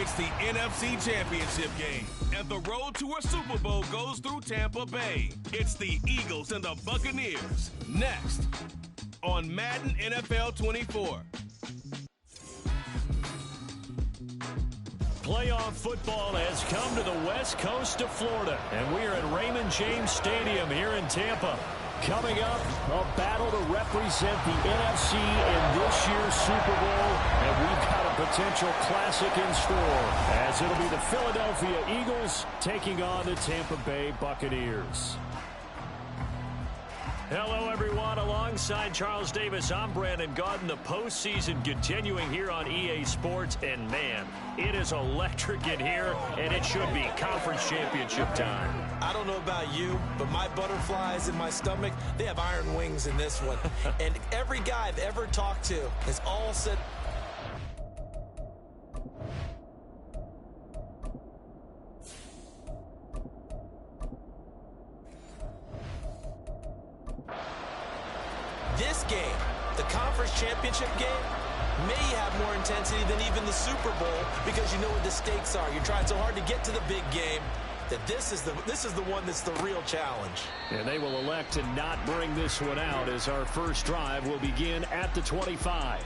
It's the NFC Championship game, and the road to a Super Bowl goes through Tampa Bay. It's the Eagles and the Buccaneers. Next on Madden NFL 24. Playoff football has come to the west coast of Florida, and we are at Raymond James Stadium here in Tampa. Coming up, a battle to represent the NFC in this year's Super Bowl, and we've got a potential classic in store, as it'll be the Philadelphia Eagles taking on the Tampa Bay Buccaneers. Hello, everyone. Alongside Charles Davis, I'm Brandon Gaudin. The postseason continuing here on EA Sports, and man, it is electric in here, and it should be conference championship time. I don't know about you, but my butterflies in my stomach, they have iron wings in this one. And every guy I've ever talked to has all said... This game, the conference championship game, may have more intensity than even the Super Bowl because you know what the stakes are. You're trying so hard to get to the big game that this is the one that's the real challenge. And they will elect to not bring this one out as our first drive will begin at the 25.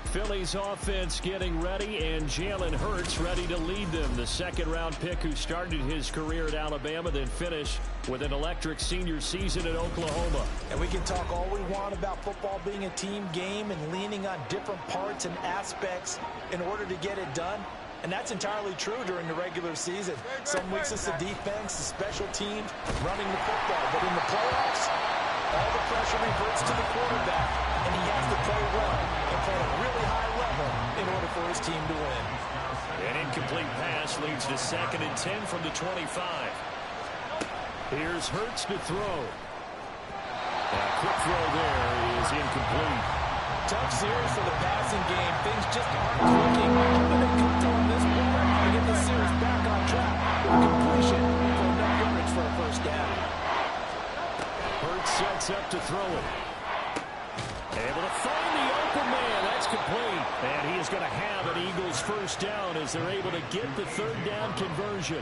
Philly's offense getting ready, and Jalen Hurts ready to lead them. The second-round pick who started his career at Alabama, then finished with an electric senior season at Oklahoma. And we can talk all we want about football being a team game and leaning on different parts and aspects in order to get it done. And that's entirely true during the regular season. Some weeks it's the defense, the special teams, running the football. But in the playoffs, all the pressure reverts to the quarterback, and he has to play well and play at a really high level in order for his team to win. An incomplete pass leads to 2nd and 10 from the 25. Here's Hurts to throw. A quick throw there is incomplete. Tough series for the passing game. Things just aren't clicking. But they come to on this quarter and get the series back on track with a completion for enough yardage for a first down. Hurts sets up to throw it. Able to find the open man. That's complete. And he is going to have an Eagles first down as they're able to get the third down conversion.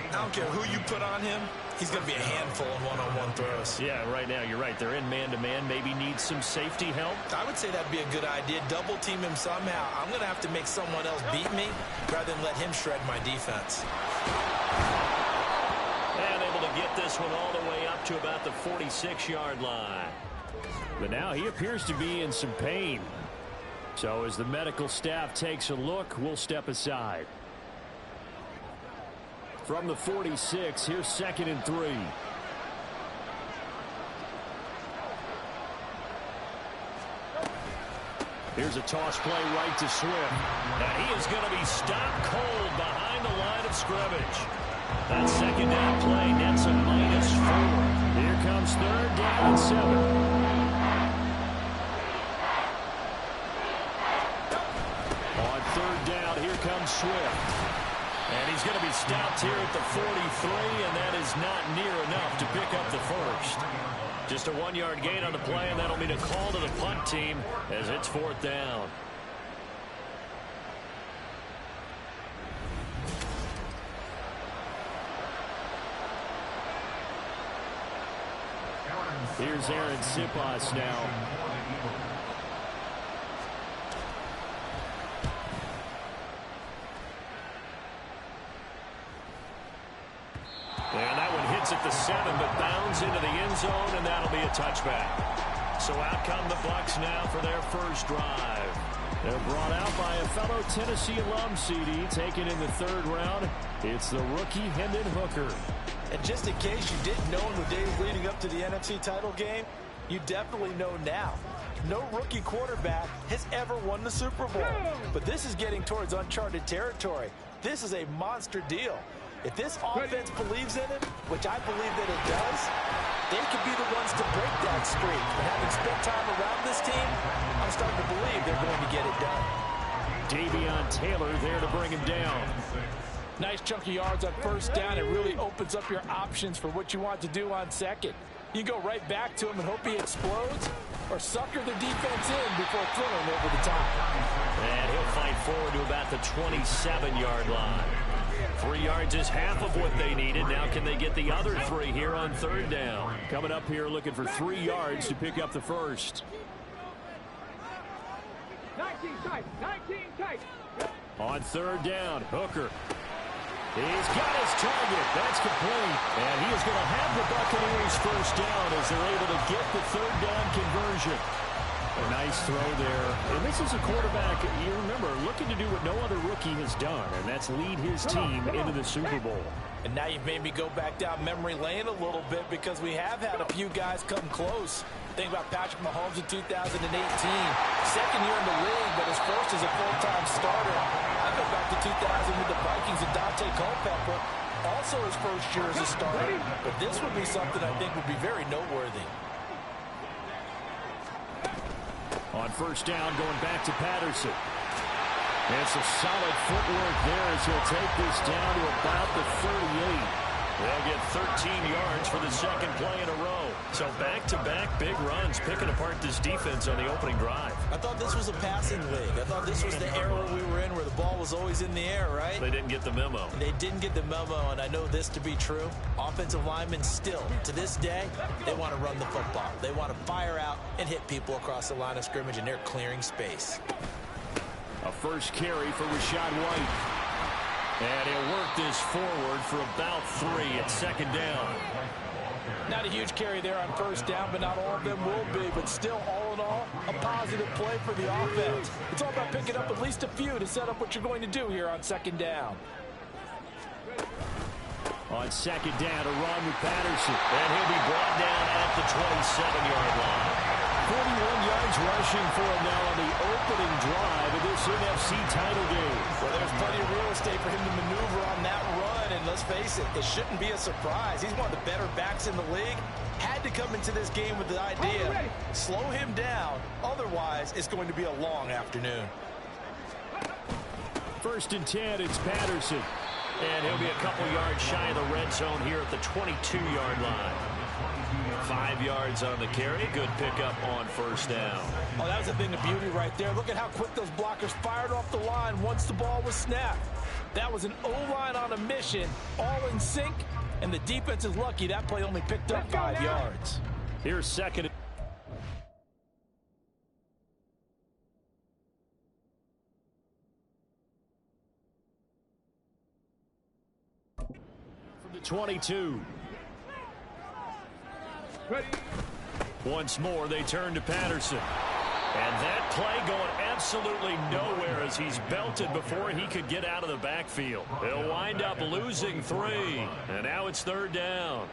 I don't care who you put on him. He's going to be a handful in one-on-one throws. Yeah, right now you're right. They're in man-to-man. Maybe need some safety help. I would say that'd be a good idea. Double team him somehow. I'm going to have to make someone else beat me rather than let him shred my defense. And able to get this one all the way up to about the 46-yard line. But now he appears to be in some pain. So as the medical staff takes a look, we'll step aside. From the 46, here's 2nd and 3. Here's a toss play right to Swift. And he is going to be stopped cold behind the line of scrimmage. That second down play nets a -4. Here comes 3rd down and 7. On 3rd down, here comes Swift. And he's going to be stopped here at the 43, and that is not near enough to pick up the first. Just a 1-yard gain on the play, and that'll mean a call to the punt team as it's 4th down. Here's Aaron Sipas now. And that one hits at the 7, but bounds into the end zone, and that'll be a touchback. So out come the Bucs now for their first drive. They're brought out by a fellow Tennessee alum, CD, taken in the 3rd round. It's the rookie Hendon Hooker. And just in case you didn't know in the days leading up to the NFC title game, you definitely know now. No rookie quarterback has ever won the Super Bowl. But this is getting towards uncharted territory. This is a monster deal. If this offense believes in it, which I believe that it does, they could be the ones to break that streak. And having spent time around this team, I'm starting to believe they're going to get it done. Davion Taylor there to bring him down. Nice chunk of yards on 1st down. It really opens up your options for what you want to do on 2nd. You go right back to him and hope he explodes, or sucker their defense in before throwing over the top. And he'll fight forward to about the 27-yard line. 3 yards is half of what they needed. Now can they get the other 3 here on third down? Coming up here looking for 3 yards to pick up the first. 19 tight, 19 tight. On third down, Hooker. He's got his target. That's complete. And he is going to have the Buccaneers first down as they're able to get the third down conversion. A nice throw there. And this is a quarterback, you remember, looking to do what no other rookie has done, and that's lead his team into the Super Bowl. And now you've made me go back down memory lane a little bit because we have had a few guys come close. Think about Patrick Mahomes in 2018. Second year in the league, but his first as a full-time starter. I go back to 2000 with the Vikings and Dante Culpepper. Also his first year as a starter. But this would be something I think would be very noteworthy. On first down, going back to Patterson. And some solid footwork there as he'll take this down to about the 38. They'll get 13 yards for the second play in a row. So back-to-back big runs, picking apart this defense on the opening drive. I thought this was a passing league. I thought this was the era we were in where the ball was always in the air, right? They didn't get the memo. They didn't get the memo, and I know this to be true. Offensive linemen still, to this day, they want to run the football. They want to fire out and hit people across the line of scrimmage, and they're clearing space. A first carry for Rachaad White. And he'll work this forward for about 3 at second down. Not a huge carry there on first down, but not all of them will be. But still, all in all, a positive play for the offense. It's all about picking up at least a few to set up what you're going to do here on second down. On second down, a run with Patterson. And he'll be brought down at the 27-yard line. 41 yards rushing for him now on the opening drive of this NFC title game. Well, there's plenty of real estate for him to maneuver on that run, and let's face it, it shouldn't be a surprise. He's one of the better backs in the league. Had to come into this game with the idea, slow him down, otherwise it's going to be a long afternoon. First and 10, it's Patterson. And he'll be a couple yards shy of the red zone here at the 22-yard line. 5 yards on the carry. Good pickup on first down. Oh, that was a thing of beauty right there. Look at how quick those blockers fired off the line once the ball was snapped. That was an O-line on a mission, all in sync, and the defense is lucky that play only picked up 5 yards. Here's second. From the 22. Ready. Once more, they turn to Patterson. And that play going absolutely nowhere as he's belted before he could get out of the backfield. They'll wind up losing 3. And now it's third down.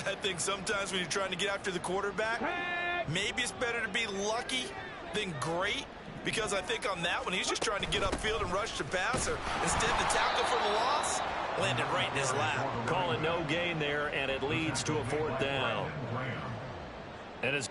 I think sometimes when you're trying to get after the quarterback, maybe it's better to be lucky than great. Because I think on that one, he's just trying to get upfield and rush the passer. Instead, the tackle for the loss landed right in his lap. Call it no gain there, and it leads to a fourth down. And as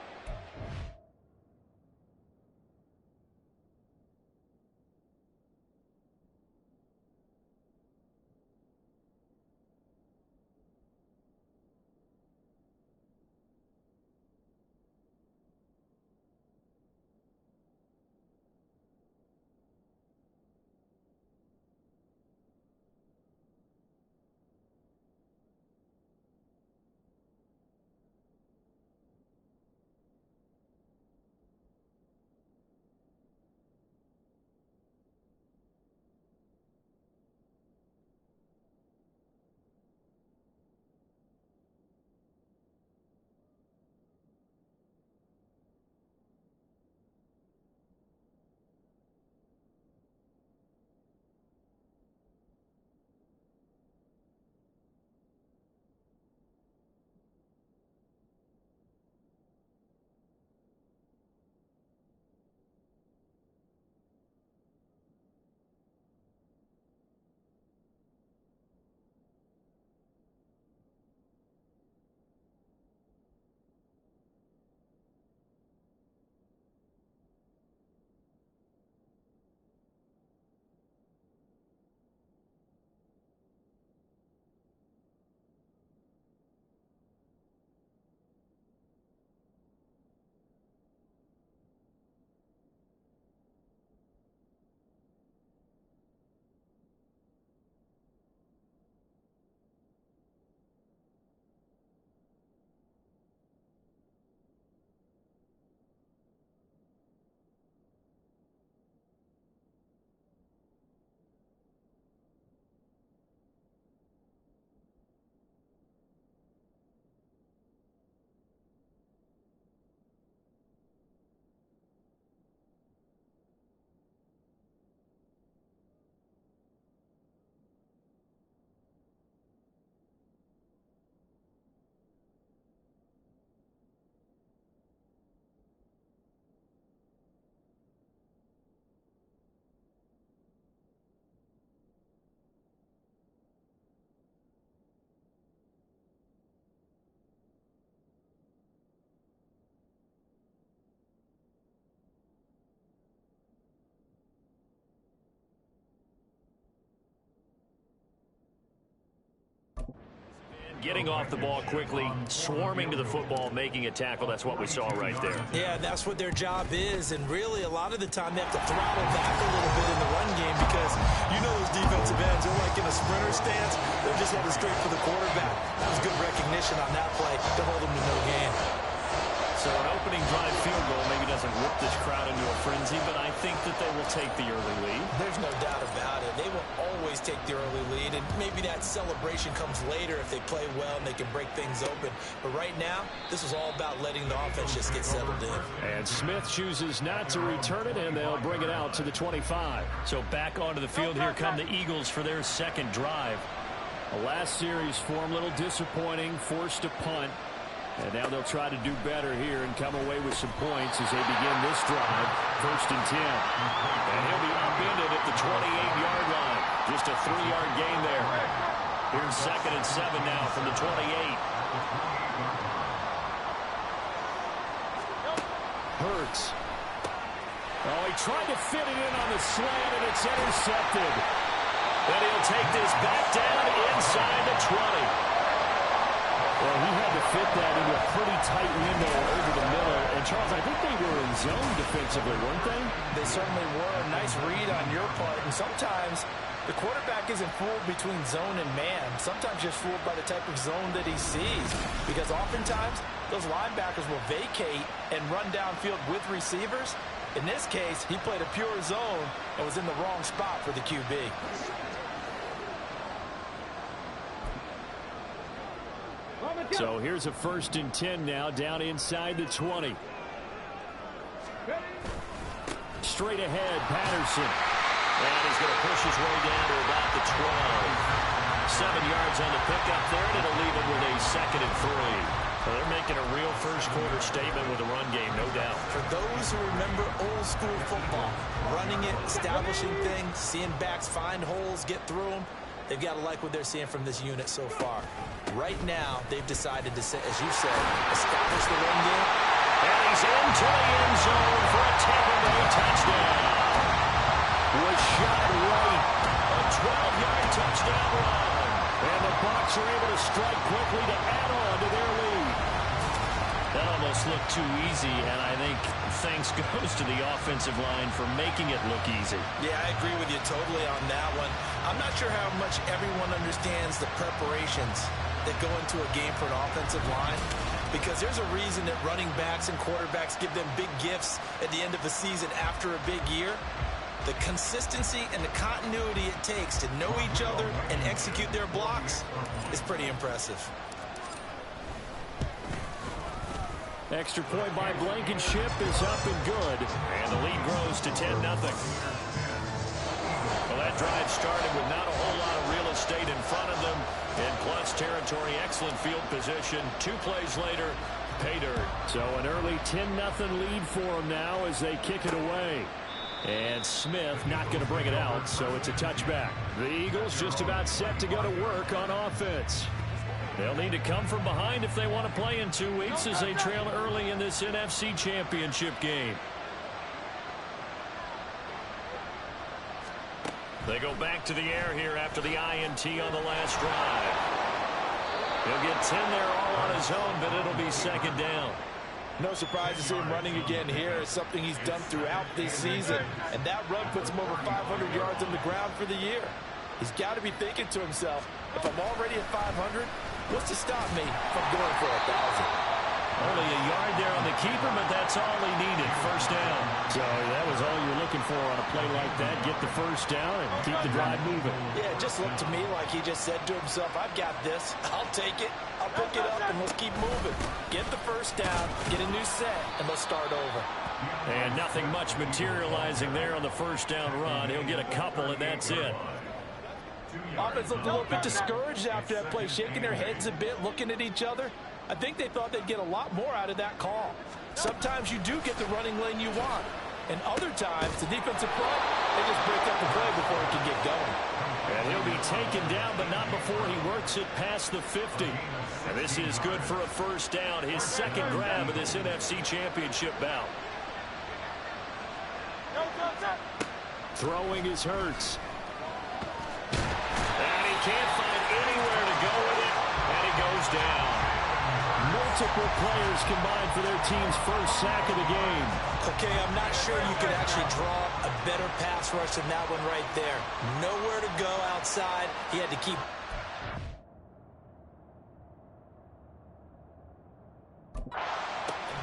getting off the ball quickly, swarming to the football, making a tackle. That's what we saw right there. Yeah, that's what their job is, and really a lot of the time they have to throttle back a little bit in the run game because you know those defensive ends, they're like in a sprinter stance. They're just headed straight for the quarterback. That was good recognition on that play to hold them to no gain. So an opening drive field goal maybe doesn't whip this crowd into a frenzy, but I think that they will take the early lead. There's no doubt about it. They will always take the early lead, and maybe that celebration comes later if they play well and they can break things open. But right now, this is all about letting the offense just get settled in. And Smith chooses not to return it, and they'll bring it out to the 25. So back onto the field, here come the Eagles for their second drive. The last series form a little disappointing, forced to punt. And now they'll try to do better here and come away with some points as they begin this drive. 1st and 10. And he'll be upended at the 28-yard line. Just a 3-yard gain there. Here's 2nd and 7 now from the 28. Hurts. Oh, he tried to fit it in on the slant, and it's intercepted. Then he'll take this back down inside the 20. Well, he had to fit that into a pretty tight window over the middle. And, Charles, I think they were in zone defensively, weren't they? They certainly were. Nice read on your part. And sometimes the quarterback isn't fooled between zone and man. Sometimes you're fooled by the type of zone that he sees. Because oftentimes those linebackers will vacate and run downfield with receivers. In this case, he played a pure zone and was in the wrong spot for the QB. So here's a 1st and 10 now, down inside the 20. Straight ahead, Patterson. And he's going to push his way down to about the 12. 7 yards on the pickup there, and it'll leave him with a 2nd and 3. Well, they're making a real first-quarter statement with the run game, no doubt. For those who remember old-school football, running it, establishing things, seeing backs find holes, get through them, they've got to like what they're seeing from this unit so far. Right now, they've decided to, as you said, establish the run game. And he's into the end zone for a Tampa Bay touchdown. Was shot right. A 12-yard touchdown run. And the Bucs are able to strike quickly to add on to their lead. That almost looked too easy, and I think thanks goes to the offensive line for making it look easy. Yeah, I agree with you totally on that one. I'm not sure how much everyone understands the preparations that go into a game for an offensive line, because there's a reason that running backs and quarterbacks give them big gifts at the end of the season after a big year. The consistency and the continuity it takes to know each other and execute their blocks is pretty impressive. Extra point by Blankenship is up and good. And the lead grows to 10-0. Well, that drive started with not a whole lot of real estate in front of them. In plus territory, excellent field position. 2 plays later, pay dirt. So an early 10-0 lead for them now as they kick it away. And Smith not going to bring it out, so it's a touchback. The Eagles just about set to go to work on offense. They'll need to come from behind if they want to play in 2 weeks as they trail early in this NFC Championship game. They go back to the air here after the INT on the last drive. He'll get 10 there all on his own, but it'll be 2nd down. No surprise to see him running again here. It's something he's done throughout this season, and that run puts him over 500 yards on the ground for the year. He's got to be thinking to himself, if I'm already at 500, what's to stop me from going for 1,000? Only a yard there on the keeper, but that's all he needed. 1st down. So that was all you're looking for on a play like that. Get the 1st down and keep the drive moving. Yeah, it just looked to me like he just said to himself, I've got this. I'll take it. I'll pick it up, and let's keep moving. Get the 1st down, get a new set, and let's start over. And nothing much materializing there on the 1st down run. He'll get a couple, and that's it. Offense looked a little bit discouraged after that play, shaking their heads a bit, looking at each other. I think they thought they'd get a lot more out of that call. Sometimes you do get the running lane you want, and other times the defensive front, they just break up the play before it can get going. And he'll be taken down, but not before he works it past the 50. And this is good for a 1st down, his 2nd grab of this NFC Championship bout. Throwing is Hurts. And he can't find anywhere to go with it, and he goes down. Multiple players combined for their team's first sack of the game. Okay, I'm not sure you could actually draw a better pass rush than that one right there. Nowhere to go outside. He had to keep...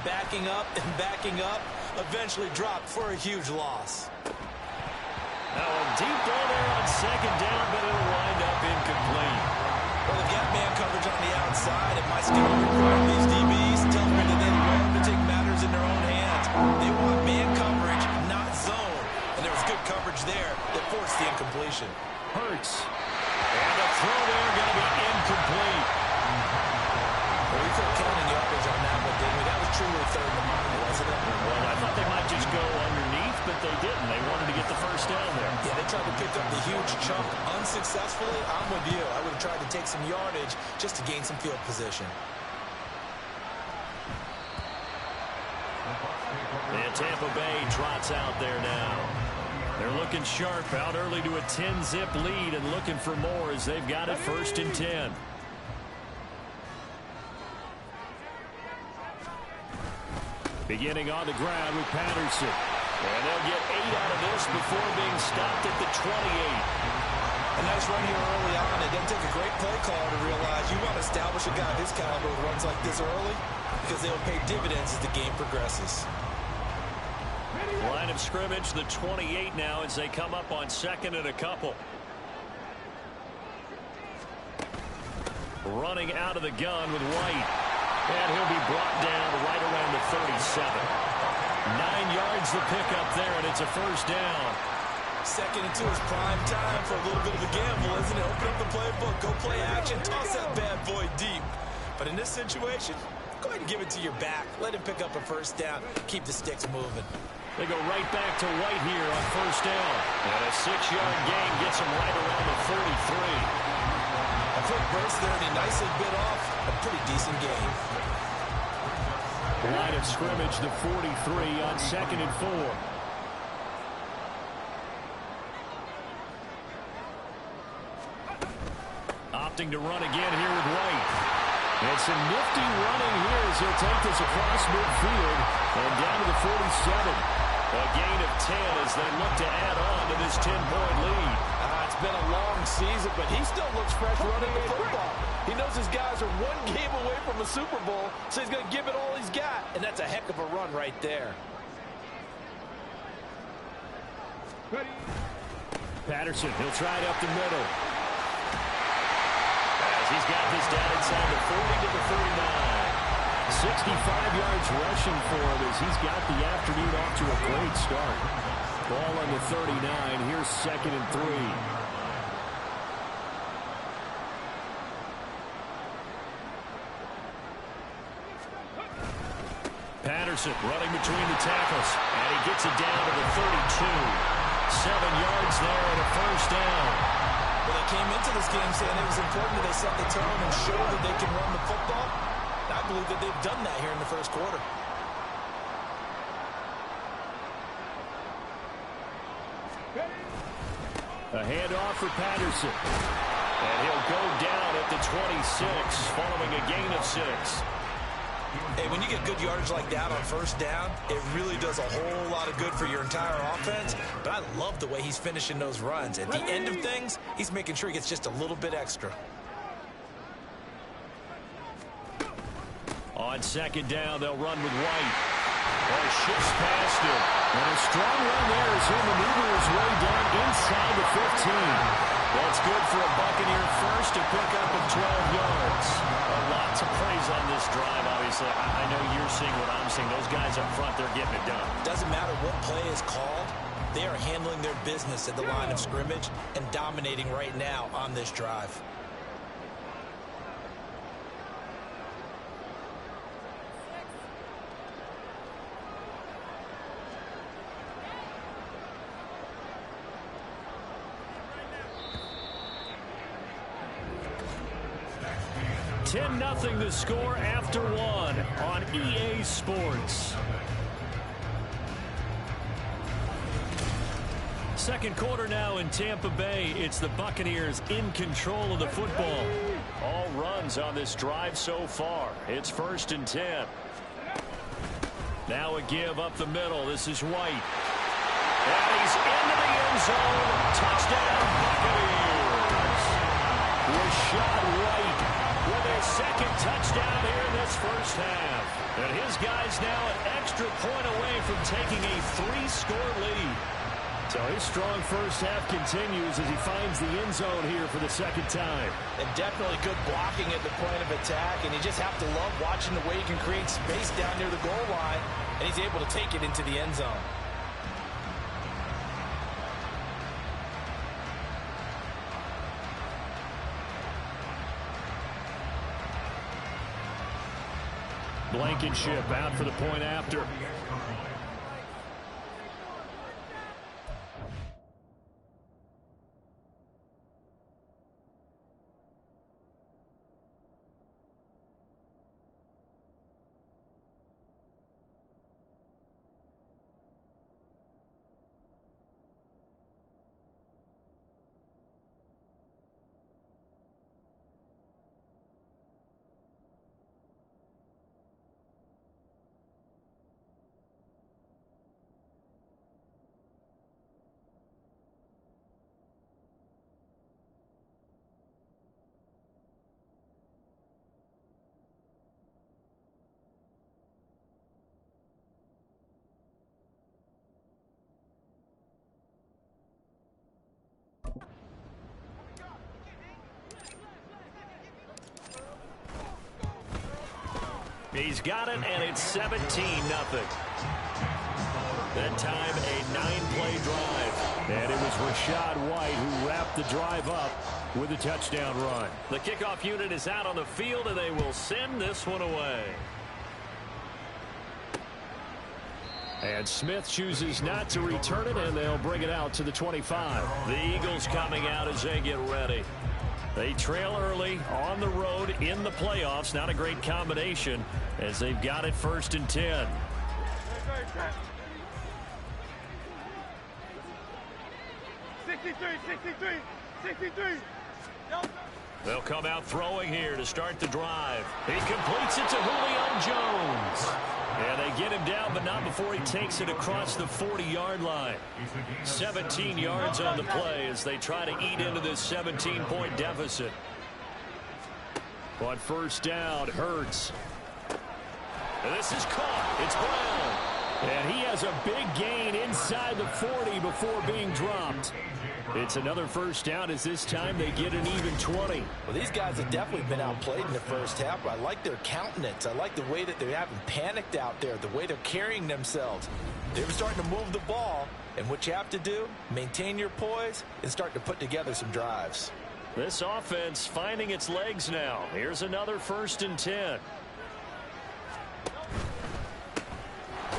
backing up and backing up. Eventually dropped for a huge loss. Now a deep ball there on second down, but it'll wind up incomplete. Well, they've got man coverage on the outside, and my skill requiring these DBs tells me that they learn to take matters in their own hands. They want man coverage, not zone. And there was good coverage there that forced the incompletion. Hurts. And the throw there going to be incomplete. Well, we could count in yardage on that one, didn't we? That was truly third and long, wasn't it? Well, I thought they might just go underneath, but they didn't. They wanted to get the first down there. Yeah, they tried to pick up the huge chunk unsuccessfully. I'm with you. I would have tried to take some yardage just to gain some field position. And Tampa Bay trots out there now. They're looking sharp, out early to a 10-zip lead and looking for more as they've got it 1st and 10. Beginning on the ground with Patterson. And they'll get 8 out of this before being stopped at the 28. A nice run here early on. It doesn't take a great play caller to realize you want to establish a guy of his caliber who runs like this early because they'll pay dividends as the game progresses. Line of scrimmage, the 28 now as they come up on 2nd and a couple. Running out of the gun with White. And he'll be brought down right around the 37. 9 yards the pickup there, and it's a first down. 2nd and 2 is prime time for a little bit of a gamble, isn't it? Open up the playbook, go play action, toss that bad boy deep. But in this situation, go ahead and give it to your back. Let him pick up a first down. Keep the sticks moving. They go right back to White here on first down. And a 6-yard gain gets him right around the 43. A quick burst there, and he nicely bit off a pretty decent gain. Line of scrimmage, the 43 on 2nd and 4. Opting to run again here with White. And some nifty running here as he'll take this across midfield and down to the 47. A gain of 10 as they look to add on to this 10-point lead. It's been a long season, but he still looks fresh running the football. He knows his guys are one game away from a Super Bowl, so he's going to give it all he's got. And that's a heck of a run right there. Patterson, he'll try it up the middle. As he's got this down inside the 40 to the 39. 65 yards rushing for him as he's got the afternoon off to a great start. Ball on the 39. Here's 2nd and 3. Patterson running between the tackles, and he gets it down to the 32. 7 yards there and a first down. Well, they came into this game saying it was important that they set the tone and show that they can run the football. I believe that they've done that here in the first quarter. A handoff for Patterson. And he'll go down at the 26 following a gain of 6. Hey, when you get good yardage like that on first down, it really does a whole lot of good for your entire offense. But I love the way he's finishing those runs. At the end of things, he's making sure he gets just a little bit extra. On 2nd down, they'll run with White. And shifts past him. And a strong run there as he'll maneuver his way down inside the 15. That's good for a Buccaneer first to pick up of 12 yards. A lot to praise on this drive, obviously. I know you're seeing what I'm seeing. Those guys up front, they're getting it done. Doesn't matter what play is called. They are handling their business at the line of scrimmage and dominating right now on this drive. Nothing the score after 1 on EA Sports. Second quarter now in Tampa Bay. It's the Buccaneers in control of the football. All runs downs on this drive so far. It's 1st and 10. Now a give up the middle. This is White. And he's into the end zone. Touchdown, Buccaneers. Rashad White with his 2nd touchdown here in this first half. And his guy's now an extra point away from taking a 3-score lead. So his strong first half continues as he finds the end zone here for the 2nd time. And definitely good blocking at the point of attack. And you just have to love watching the way he can create space down near the goal line. And he's able to take it into the end zone. Blankenship out for the point after. He's got it, and it's 17-0. That time, a 9-play drive. And it was Rashad White who wrapped the drive up with a touchdown run. The kickoff unit is out on the field, and they will send this one away. And Smith chooses not to return it, and they'll bring it out to the 25. The Eagles coming out as they get ready. They trail early on the road in the playoffs. Not a great combination as they've got it 1st and 10. They'll come out throwing here to start the drive. He completes it to Julio Jones. And they get him down, but not before he takes it across the 40-yard line. 17 yards on the play as they try to eat into this 17-point deficit. On 1st down, Hurts. And this is caught. It's Brown. And he has a big gain inside the 40 before being dropped. It's another 1st down as this time they get an even 20. Well, these guys have definitely been outplayed in the first half, but I like their countenance. I like the way that they haven't panicked out there, the way they're carrying themselves. They're starting to move the ball, and what you have to do, maintain your poise and start to put together some drives. This offense finding its legs now. Here's another 1st and 10.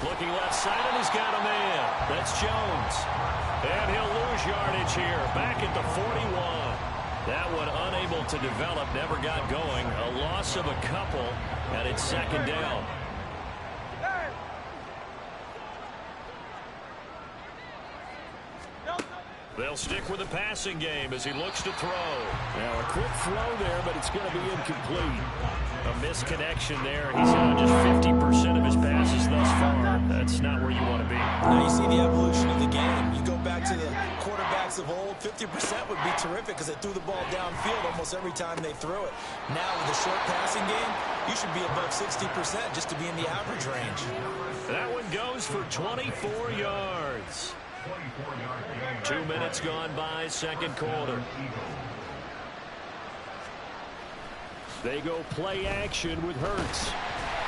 Looking left side, and he's got a man. That's Jones. And he'll lose yardage here, back at the 41. That one unable to develop, never got going. A loss of a couple, and it's 2nd down. They'll stick with the passing game as he looks to throw. Now a quick throw there, but it's going to be incomplete. A misconnection there. He's on just 50% of his passes thus far. That's not where you want to be. Now you see the evolution of the game. You go back to the quarterbacks of old, 50% would be terrific because they threw the ball downfield almost every time they threw it. Now with the short passing game, you should be above 60% just to be in the average range. That one goes for 24 yards. 2 minutes gone by, 2nd quarter. They go play action with Hurts.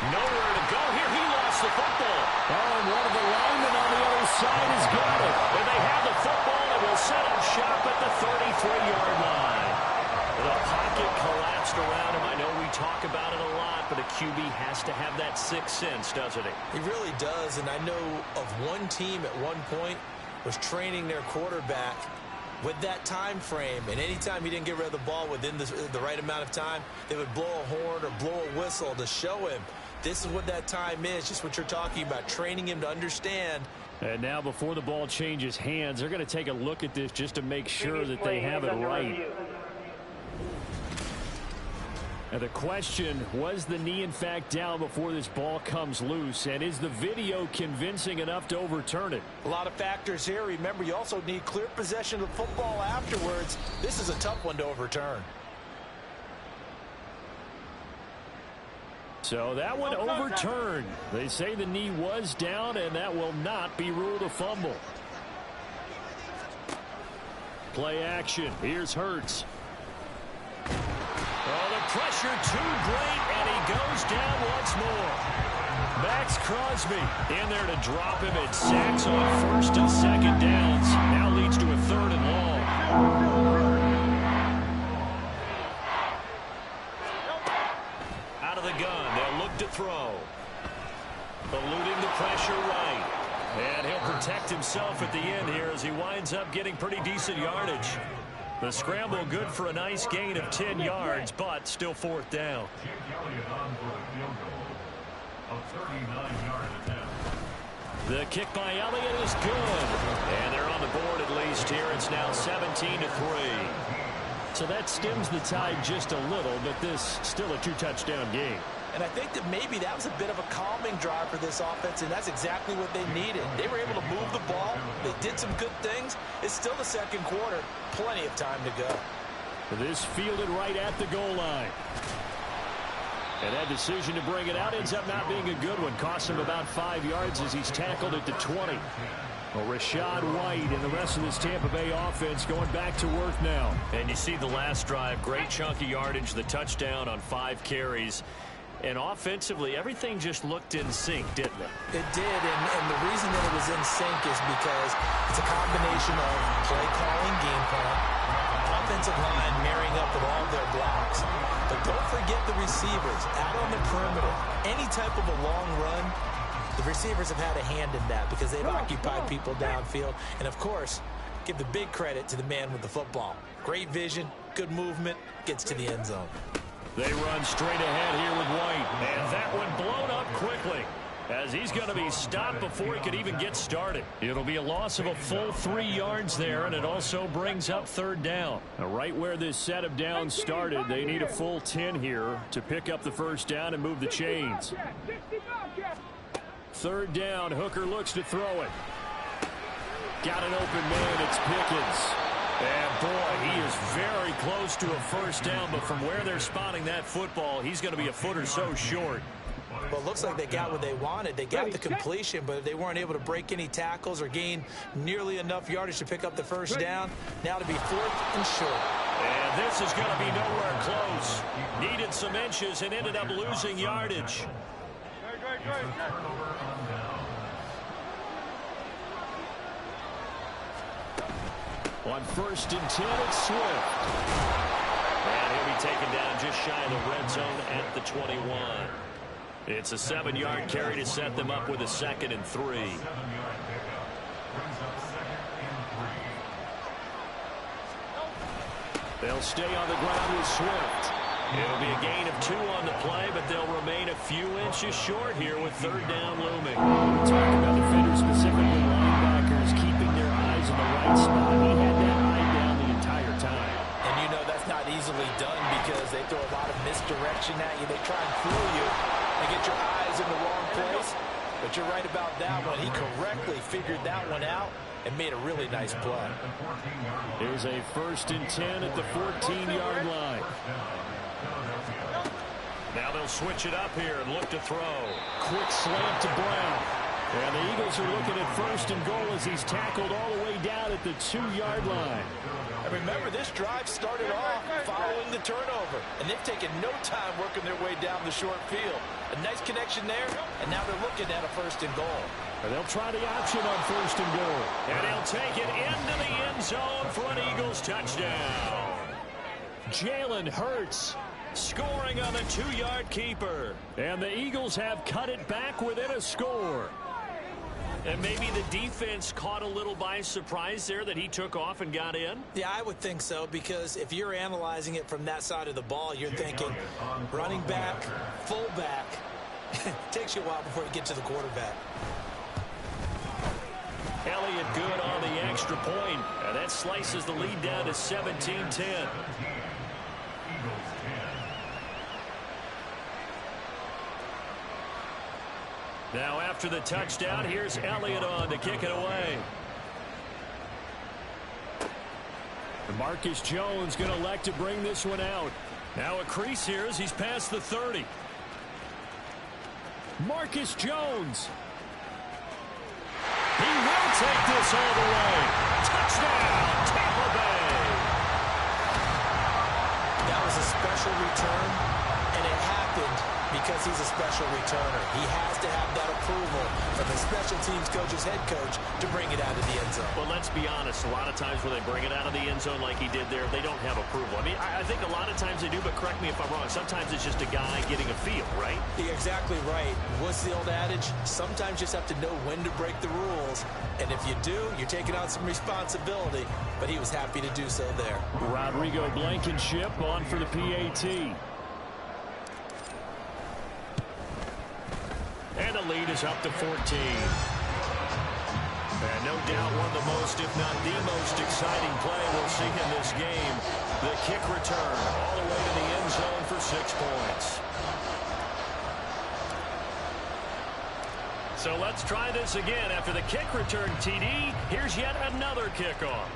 Nowhere to go here. He lost the football. Oh, and one of the linemen on the other side has got it. And they have the football and will set up shop at the 33-yard line. The pocket collapsed around him. I know we talk about it a lot, but a QB has to have that 6th sense, doesn't he? He really does, and I know of one team at one point was training their quarterback with that time frame, and anytime he didn't get rid of the ball within the right amount of time, they would blow a horn or blow a whistle to show him this is what that time is, just what you're talking about, training him to understand. And now before the ball changes hands, they're going to take a look at this just to make sure that they have it right. And the question, was the knee in fact down before this ball comes loose? And is the video convincing enough to overturn it? A lot of factors here. Remember, you also need clear possession of the football afterwards. This is a tough one to overturn. So that one overturned. They say the knee was down, and that will not be ruled a fumble. Play action. Here's Hurts. Oh, the pressure too great, and he goes down once more. Max Crosby in there to drop him. It sacks on first and second downs. Now leads to a 3rd and long. Out of the gun, they'll look to throw. Eluding the pressure right. And he'll protect himself at the end here as he winds up getting pretty decent yardage. The scramble good for a nice gain of 10 yards, but still 4th down. The kick by Elliott is good. And they're on the board at least here. It's now 17-3. So that stems the tide just a little, but this still a 2-touchdown game. And I think that maybe that was a bit of a calming drive for this offense, and that's exactly what they needed. They were able to move the ball. They did some good things. It's still the second quarter. Plenty of time to go. This fielded right at the goal line. And that decision to bring it out ends up not being a good one. Costs him about 5 yards as he's tackled at the 20. Well, Rachaad White and the rest of this Tampa Bay offense going back to work now. And you see the last drive, great chunk of yardage, the touchdown on 5 carries. And offensively, everything just looked in sync, didn't it? It did, and the reason that it was in sync is because it's a combination of play calling, game plan, offensive line marrying up with all their blocks. But don't forget the receivers out on the perimeter. Any type of a long run, the receivers have had a hand in that because they've occupied people downfield. And, of course, give the big credit to the man with the football. Great vision, good movement, gets to the end zone. They run straight ahead here with White. And that one blown up quickly as he's going to be stopped before he could even get started. It'll be a loss of a full 3 yards there, and it also brings up 3rd down. Now, right where this set of downs started, they need a full 10 here to pick up the 1st down and move the chains. 3rd down, Hooker looks to throw it. Got an open man, it's Pickens. And, boy, he is very close to a 1st down, but from where they're spotting that football, he's going to be a foot or so short. Well, it looks like they got what they wanted. They got the completion, but they weren't able to break any tackles or gain nearly enough yardage to pick up the 1st down. Now to be 4th and short. And this is going to be nowhere close. Needed some inches and ended up losing yardage. On 1st and 10, it's Swift. And he'll be taken down just shy of the red zone at the 21. It's a 7-yard carry to set them up with a 2nd and 3. They'll stay on the ground with Swift. It'll be a gain of 2 on the play, but they'll remain a few inches short here with 3rd down looming. We're talking about defenders, specifically linebackers, keeping their eyes in the right spot. He had that eye down the entire time. And you know that's not easily done because they throw a lot of misdirection at you. They try and fool you and get your eyes in the wrong place. But you're right about that one. He correctly figured that one out and made a really nice play. Here's a 1st and 10 at the 14-yard line. Now they'll switch it up here and look to throw. Quick slant to Brown. And the Eagles are looking at 1st and goal as he's tackled all the way down at the 2-yard line. And remember, this drive started off following the turnover. And they've taken no time working their way down the short field. A nice connection there, and now they're looking at a 1st and goal. And they'll try the option on 1st and goal. And he'll take it into the end zone for an Eagles touchdown. Jalen Hurts scoring on the 2-yard keeper. And the Eagles have cut it back within a score. And maybe the defense caught a little by surprise there that he took off and got in? Yeah, I would think so, because if you're analyzing it from that side of the ball, you're thinking running back, fullback. Takes you a while before you get to the quarterback. Elliott good on the extra point. And that slices the lead down to 17-10. Now after the touchdown, here's Elliott on to kick it away. Marcus Jones going to elect to bring this one out. Now a crease here as he's past the 30. Marcus Jones. He will take this all the way. Touchdown, Tampa Bay. That was a special return, and it happened because he's a special returner. He has to have that approval from the special teams coach's head coach to bring it out of the end zone. Well, let's be honest. A lot of times when they bring it out of the end zone like he did there, they don't have approval. I mean, I think a lot of times they do, but correct me if I'm wrong. Sometimes it's just a guy getting a feel, right? You're exactly right. What's the old adage? Sometimes you just have to know when to break the rules. And if you do, you're taking on some responsibility. But he was happy to do so there. Rodrigo Blankenship on for the PAT. And the lead is up to 14. And no doubt one of the most, if not the most exciting play we'll see in this game. The kick return all the way to the end zone for 6 points. So let's try this again. After the kick return, TD, here's yet another kickoff.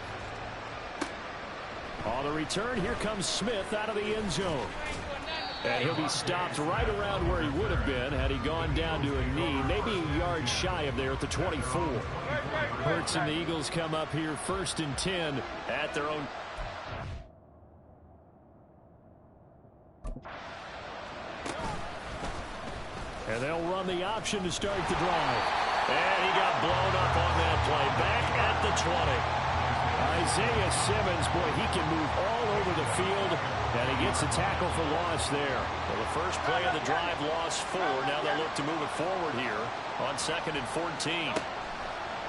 On the return, here comes Smith out of the end zone. And he'll be stopped right around where he would have been had he gone down to a knee, maybe a yard shy of there at the 24. Hurts and the Eagles come up here 1st and 10 at their own. And they'll run the option to start the drive. And he got blown up on that play. Back at the 20. Isaiah Simmons, boy, he can move all over the field, and he gets a tackle for loss there. Well, the first play of the drive lost 4. Now they'll look to move it forward here on 2nd and 14.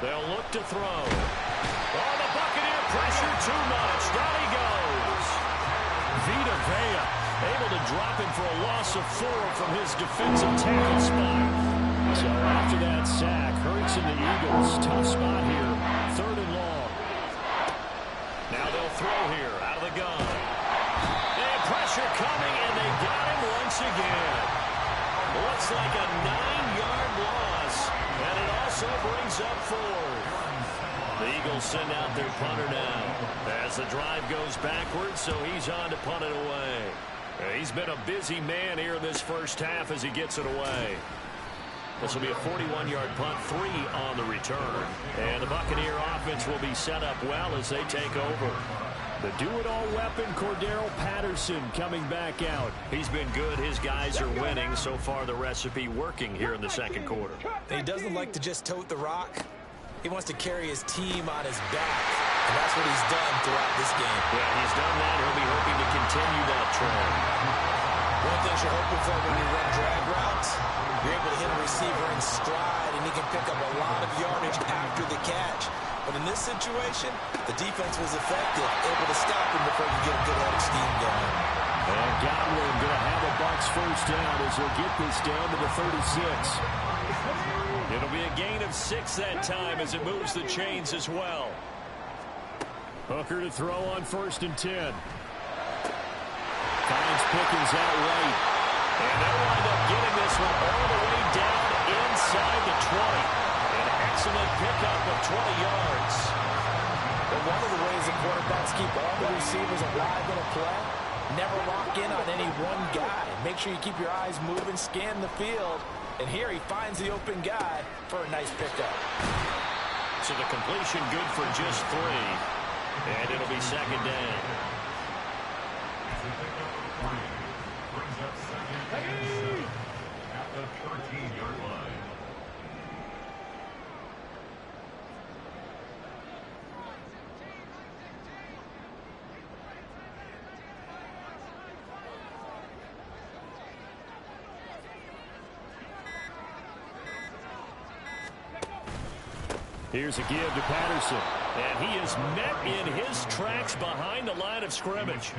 They'll look to throw. Oh, the Buccaneer pressure too much. Down he goes. Vita Vea able to drop him for a loss of 4 from his defensive tackle spot. So after that sack, Hurts and the Eagles, tough spot here. 3rd and long. Now they'll throw here out of the gun. And pressure coming, and they got him once again. Looks like a 9-yard loss, and it also brings up 4. The Eagles send out their punter now as the drive goes backwards, so he's on to punt it away. He's been a busy man here in this first half as he gets it away. This will be a 41-yard punt, 3 on the return. And the Buccaneer offense will be set up well as they take over. The do-it-all weapon, Cordero Patterson, coming back out. He's been good. His guys are winning. So far, the recipe working here in the second quarter. He doesn't like to just tote the rock. He wants to carry his team on his back. And that's what he's done throughout this game. Yeah, he's done that. He'll be hoping to continue that trend. One thing you're hoping for when you run drag routes, you're able to hit a receiver in stride, and he can pick up a lot of yardage after the catch. But in this situation, the defense was effective, able to stop him before you get a good head of steam going. And Godwin going to have a Bucs first down as he'll get this down to the 36. It'll be a gain of 6 that time as it moves the chains as well. Hooker to throw on 1st and 10. Finds Pickens out right. And they'll wind up getting this one all the way down inside the 20. An excellent pickup of 20 yards. But one of the ways the quarterbacks keep all the receivers alive in a play, never lock in on any one guy. Make sure you keep your eyes moving, scan the field. And here he finds the open guy for a nice pickup. So the completion good for just 3. And it'll be 2nd down. At the 13-yard line. Here's a give to Patterson. And he is met in his tracks behind the line of scrimmage.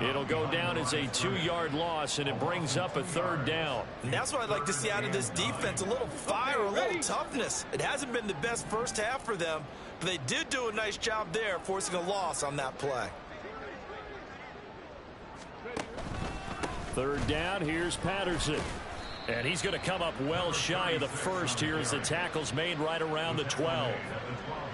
It'll go down as a 2-yard loss, and it brings up a 3rd down. And that's what I'd like to see out of this defense, a little fire, a little toughness. It hasn't been the best first half for them, but they did do a nice job there, forcing a loss on that play. 3rd down, here's Patterson. And he's going to come up well shy of the first here as the tackle's made right around the 12.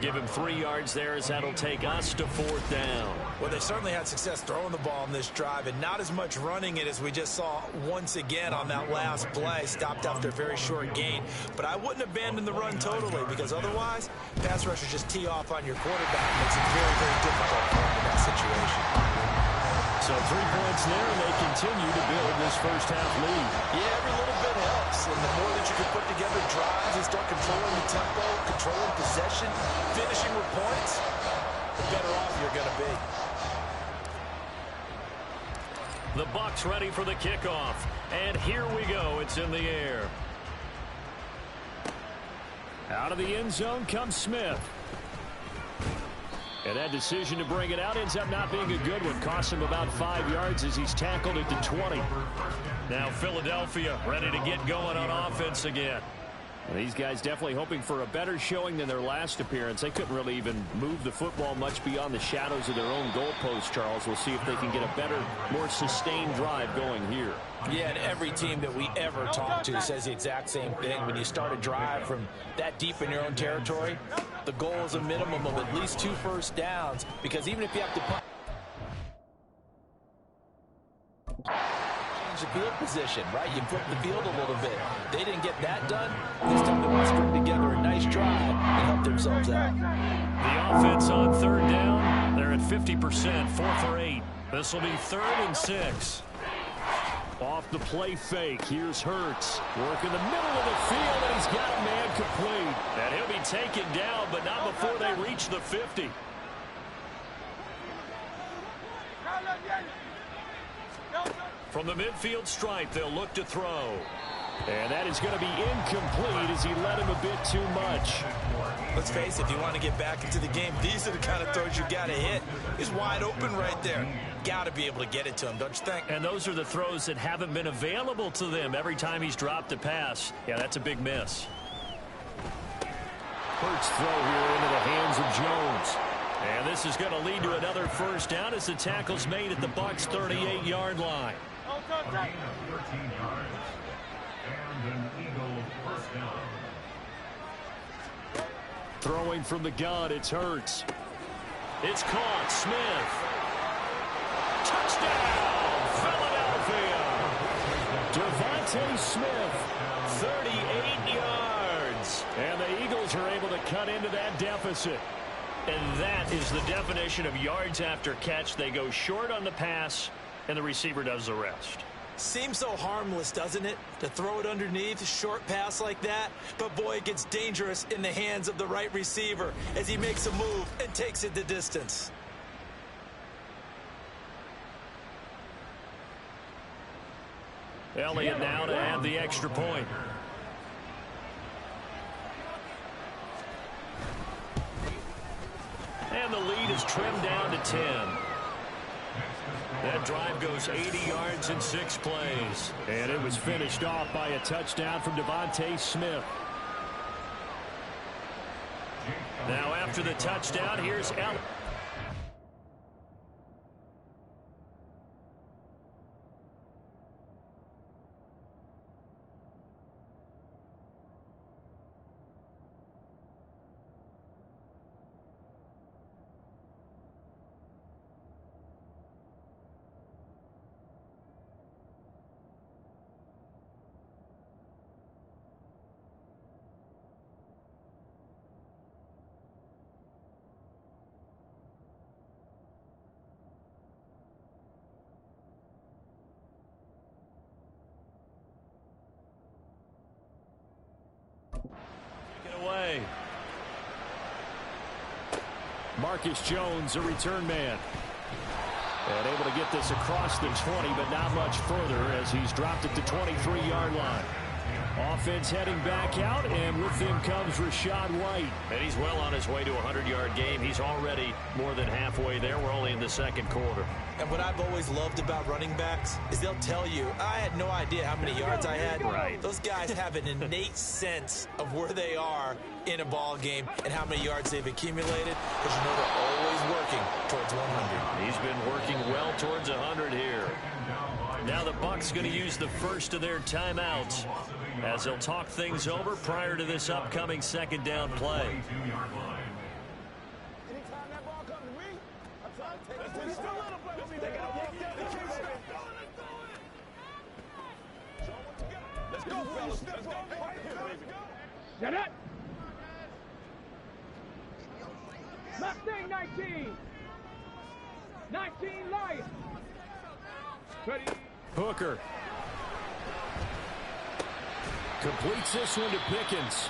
Give him 3 yards there as that'll take us to 4th down. Well, they certainly had success throwing the ball in this drive and not as much running it as we just saw once again on that last play. Stopped after a very short gain. But I wouldn't abandon the run totally because otherwise, pass rushers just tee off on your quarterback. It makes it very, very difficult for him in that situation. So 3 points there, and they continue to build this first half lead. Yeah, every little bit helps. And the more that you can put together drives and start controlling the tempo, controlling possession, finishing with points, the better off you're going to be. The Bucs ready for the kickoff. And here we go. It's in the air. Out of the end zone comes Smith. And that decision to bring it out ends up not being a good one. Costs him about 5 yards as he's tackled at the 20. Now Philadelphia ready to get going on offense again. Well, these guys definitely hoping for a better showing than their last appearance. They couldn't really even move the football much beyond the shadows of their own goalpost, Charles. We'll see if they can get a better, more sustained drive going here. Yeah, and every team that we ever talk to says the exact same thing. When you start a drive from that deep in your own territory, the goal is a minimum of at least 2 first downs, because even if you have to punt, change the field position, right? You flip the field a little bit. They didn't get that done. This time they want to string together a nice drive and help themselves out. The offense on 3rd down. They're at 50%, 4 for 8. This will be 3rd and 6. Off the play fake, here's Hurts. Work in the middle of the field, and he's got a man complete. And he'll be taken down, but not before they reach the 50. From the midfield stripe, they'll look to throw. And that is going to be incomplete as he led him a bit too much. Let's face it, if you want to get back into the game, these are the kind of throws you got to hit. He's wide open right there. Got to be able to get it to him, don't you think? And those are the throws that haven't been available to them every time he's dropped a pass. Yeah, that's a big miss. Hurts throw here into the hands of Jones. And this is going to lead to another first down as the tackle's made at the Bucs' 38-yard line. A gain of 13 yards and an Eagle first down. Throwing from the gun, it's Hurts. It's caught. Smith. Touchdown, Philadelphia. Devontae Smith, 38 yards. And the Eagles are able to cut into that deficit. And that is the definition of yards after catch. They go short on the pass, and the receiver does the rest. Seems so harmless, doesn't it, to throw it underneath, a short pass like that? But, boy, it gets dangerous in the hands of the right receiver as he makes a move and takes it the distance. Elliott now to add the extra point. And the lead is trimmed down to 10. That drive goes 80 yards in 6 plays. And it was finished off by a touchdown from Devontae Smith. Now after the touchdown, here's Elliott. Away. Marcus Jones, a return man. And able to get this across the 20, but not much further as he's dropped it to 23-yard line. Offense heading back out, and with him comes Rachaad White. And he's well on his way to a 100-yard game. He's already more than halfway there. We're only in the second quarter. And what I've always loved about running backs is they'll tell you, I had no idea how many yards I had. Right. Those guys have an innate sense of where they are in a ball game and how many yards they've accumulated, because you know they're always working towards 100. He's been working well towards 100 here. Down by Now the Bucs going to use the first of their timeouts as they'll talk things over prior to this upcoming second down play. Anytime that ball comes to me, I'm trying to take it to the little play. They got to walk down the kick. Let's go, fellas. Let's go. Set it. Mustang 19. 19 Lions. Ready. Hooker completes this one to Pickens.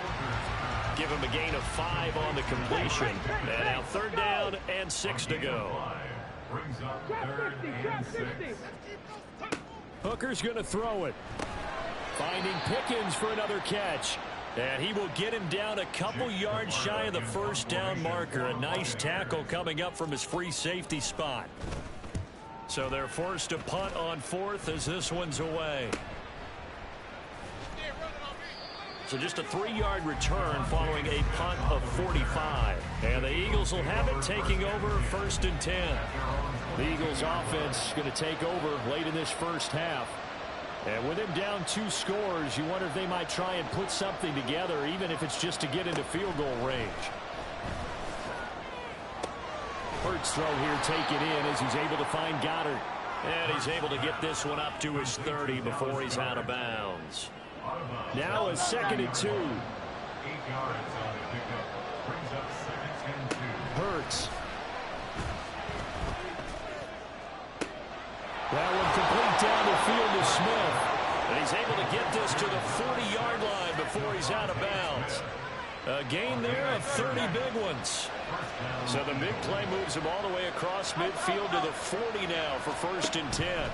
Give him a gain of 5 on the completion. And now third down and 6 to go. Hooker's going to throw it. Finding Pickens for another catch. And he will get him down a couple yards shy of the first down marker. A nice tackle coming up from his free safety spot. So they're forced to punt on 4th as this one's away. So just a 3-yard return following a punt of 45. And the Eagles will have it taking over 1st and 10. The Eagles offense going to take over late in this first half. And with him down 2 scores, you wonder if they might try and put something together, even if it's just to get into field goal range. Hurts throw here taken in as he's able to find Goddard. And he's able to get this one up to his 30 before he's out of bounds. Now a 2nd and 2. 8 yards on the pickup. Brings up 2nd and 2. Hurts. That one complete down the field to Smith. And he's able to get this to the 40-yard line before he's out of bounds. A gain there of 30 big ones. So the big play moves him all the way across midfield to the 40 now for 1st and 10.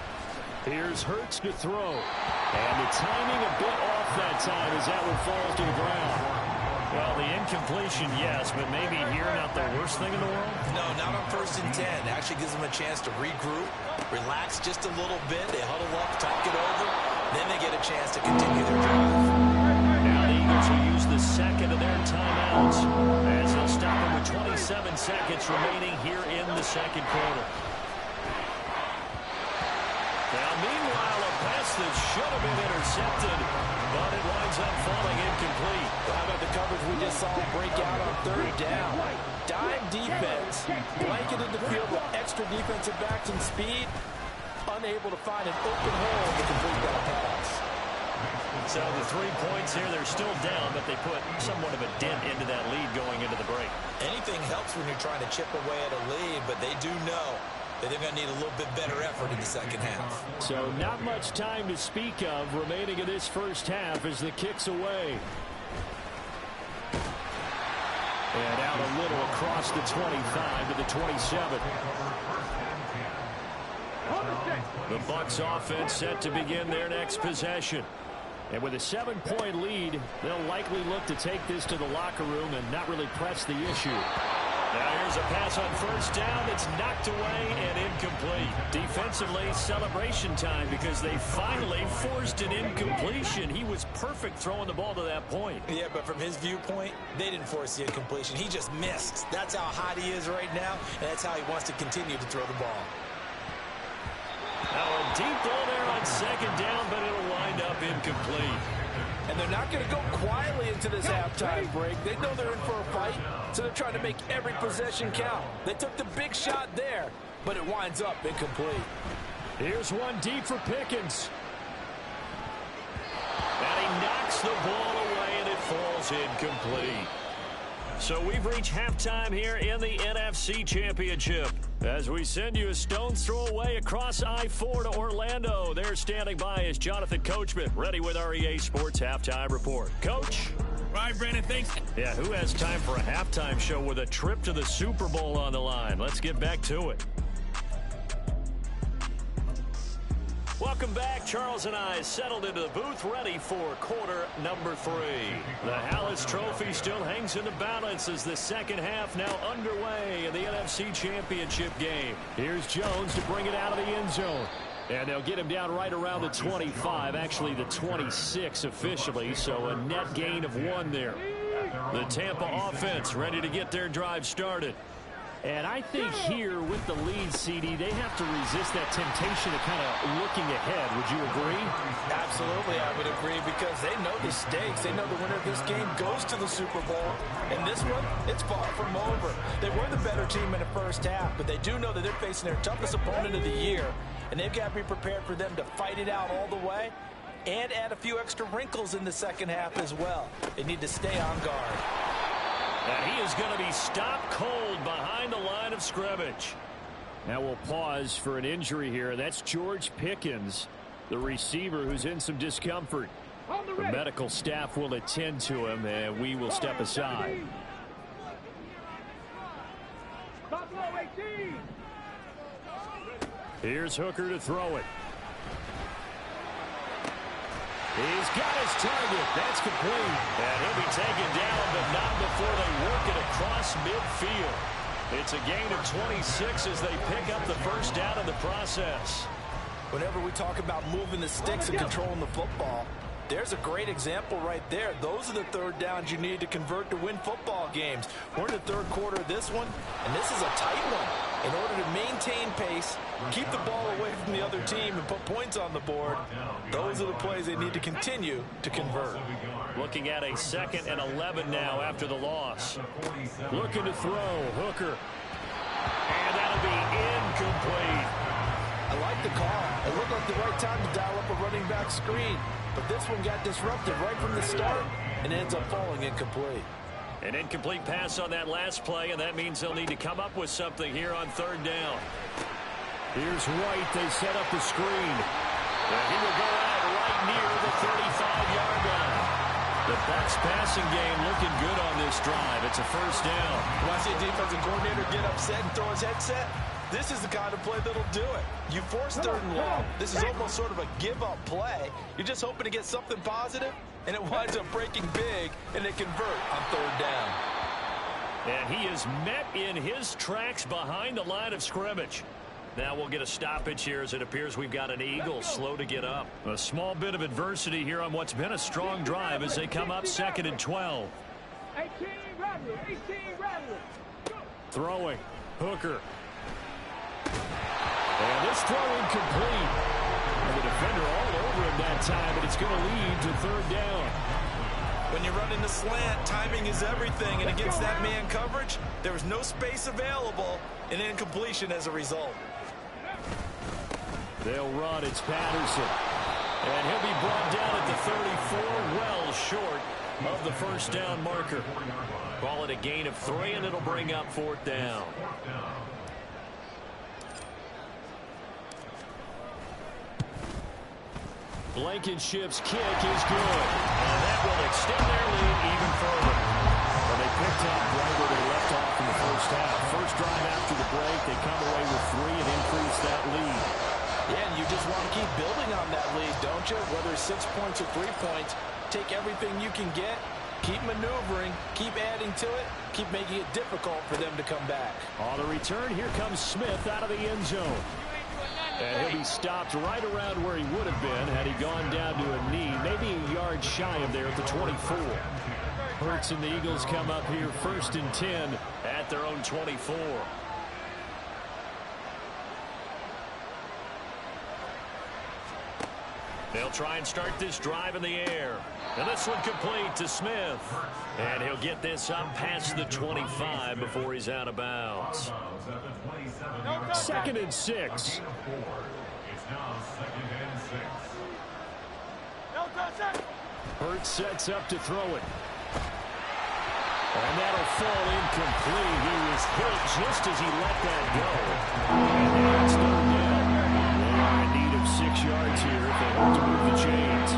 Here's Hurts to throw. And the timing a bit off that time as that one falls to the ground. Well, the incompletion, yes, but maybe here not the worst thing in the world? No, not on 1st and 10. Actually gives them a chance to regroup, relax just a little bit. They huddle up, talk it over. Then they get a chance to continue their drive. Now the Eagles will use the 2nd of their timeouts as they'll stop them with 27 seconds remaining here in the 2nd quarter. Now, meanwhile, a pass that should have been intercepted, but it winds up falling incomplete. How about the coverage we just saw break out on 3rd down? Dime defense, blanketed the field with extra defensive backs and speed, unable to find an open hole to complete that pass. So the 3 points here, they're still down, but they put somewhat of a dent into that lead going into the break. Anything helps when you're trying to chip away at a lead, but they do know that they're going to need a little bit better effort in the 2nd half. So not much time to speak of remaining in this first half as the kick's away. And out a little across the 25 to the 27. The Bucs offense set to begin their next possession. And with a 7-point lead, they'll likely look to take this to the locker room and not really press the issue. Now here's a pass on 1st down that's knocked away and incomplete. Defensively, celebration time because they finally forced an incompletion. He was perfect throwing the ball to that point. Yeah, but from his viewpoint, they didn't force the incompletion. He just missed. That's how hot he is right now, and that's how he wants to continue to throw the ball. Now a deep ball there on 2nd down, but it'll wind up incomplete. And they're not going to go quietly into this halftime break. They know they're in for a fight, so they're trying to make every possession count. They took the big shot there, but it winds up incomplete. Here's one deep for Pickens. And he knocks the ball away, and it falls incomplete. So we've reached halftime here in the NFC Championship. As we send you a stone's throw away across I-4 to Orlando. There standing by is Jonathan Coachman, ready with our EA Sports Halftime Report. Coach? Right, Brandon, thanks. Yeah, who has time for a halftime show with a trip to the Super Bowl on the line? Let's get back to it. Welcome back. Charles and I settled into the booth ready for quarter number 3. The Hallis Trophy still hangs in the balance as the second half now underway in the NFC Championship game. Here's Jones to bring it out of the end zone. And they'll get him down right around the 25, actually the 26 officially, so a net gain of 1 there. The Tampa offense ready to get their drive started. And I think here with the lead, CD, they have to resist that temptation of kind of looking ahead. Would you agree? Absolutely, I would agree, because they know the stakes. They know the winner of this game goes to the Super Bowl. And this one, it's far from over. They were the better team in the first half, but they do know that they're facing their toughest opponent of the year. And they've got to be prepared for them to fight it out all the way and add a few extra wrinkles in the second half as well. They need to stay on guard. And he is going to be stopped cold behind the line of scrimmage. Now we'll pause for an injury here. That's George Pickens, the receiver who's in some discomfort. The medical staff will attend to him, and we will step aside. Here's Hooker to throw it. He's got his target. That's complete. And he'll be taken down, but not before they work it across midfield. It's a gain of 26 as they pick up the first down in the process. Whenever we talk about moving the sticks and controlling the football, there's a great example right there. Those are the third downs you need to convert to win football games. We're in the third quarter of this one, and this is a tight one. In order to maintain pace, keep the ball away from the other team, and put points on the board, those are the plays they need to continue to convert. Looking at a 2nd and 11 now after the loss. Looking to throw. Hooker. And that'll be incomplete. I like the call. It looked like the right time to dial up a running back screen. But this one got disrupted right from the start and ends up falling incomplete. An incomplete pass on that last play, and that means they'll need to come up with something here on third down. Here's White. They set up the screen. And he will go out right near the 35-yard line. The Bucs passing game looking good on this drive. It's a first down. When I see a defensive coordinator get upset and throw his headset, this is the kind of play that'll do it. You force third and long. This is almost sort of a give-up play. You're just hoping to get something positive, and it winds up breaking big, and they convert on third down. And he is met in his tracks behind the line of scrimmage. Now we'll get a stoppage here as it appears we've got an Eagle slow to get up. A small bit of adversity here on what's been a strong drive as they come up 2nd and 12. 18 Rattler. Throwing. Hooker. And this throw incomplete. And the defender all over him that time, but it's going to lead to third down. When you're running the slant, timing is everything, and against that man coverage, there was no space available, and incompletion as a result. They'll run. It's Patterson. And he'll be brought down at the 34, well short of the first down marker. Call it a gain of 3, and it'll bring up 4th down. Blankenship's kick is good. And that will extend their lead even further. Well, they picked up right where they left off in the first half. First drive after the break, they come away with 3 and increase that lead. Yeah, and you just want to keep building on that lead, don't you? Whether it's 6 points or 3 points, take everything you can get, keep maneuvering, keep adding to it, keep making it difficult for them to come back. On the return, here comes Smith out of the end zone. And he'll be stopped right around where he would have been had he gone down to a knee, maybe a yard shy of there at the 24. Hurts and the Eagles come up here 1st and 10 at their own 24. They'll try and start this drive in the air. And this one complete to Smith. And he'll get this up past the 25 before he's out of bounds. 2nd and 6. It's now 2nd and 6. Hurts sets up to throw it. And that'll fall incomplete. He was hit just as he let that go. And now it's third down. They are in need of 6 yards here if they hope to move the chains.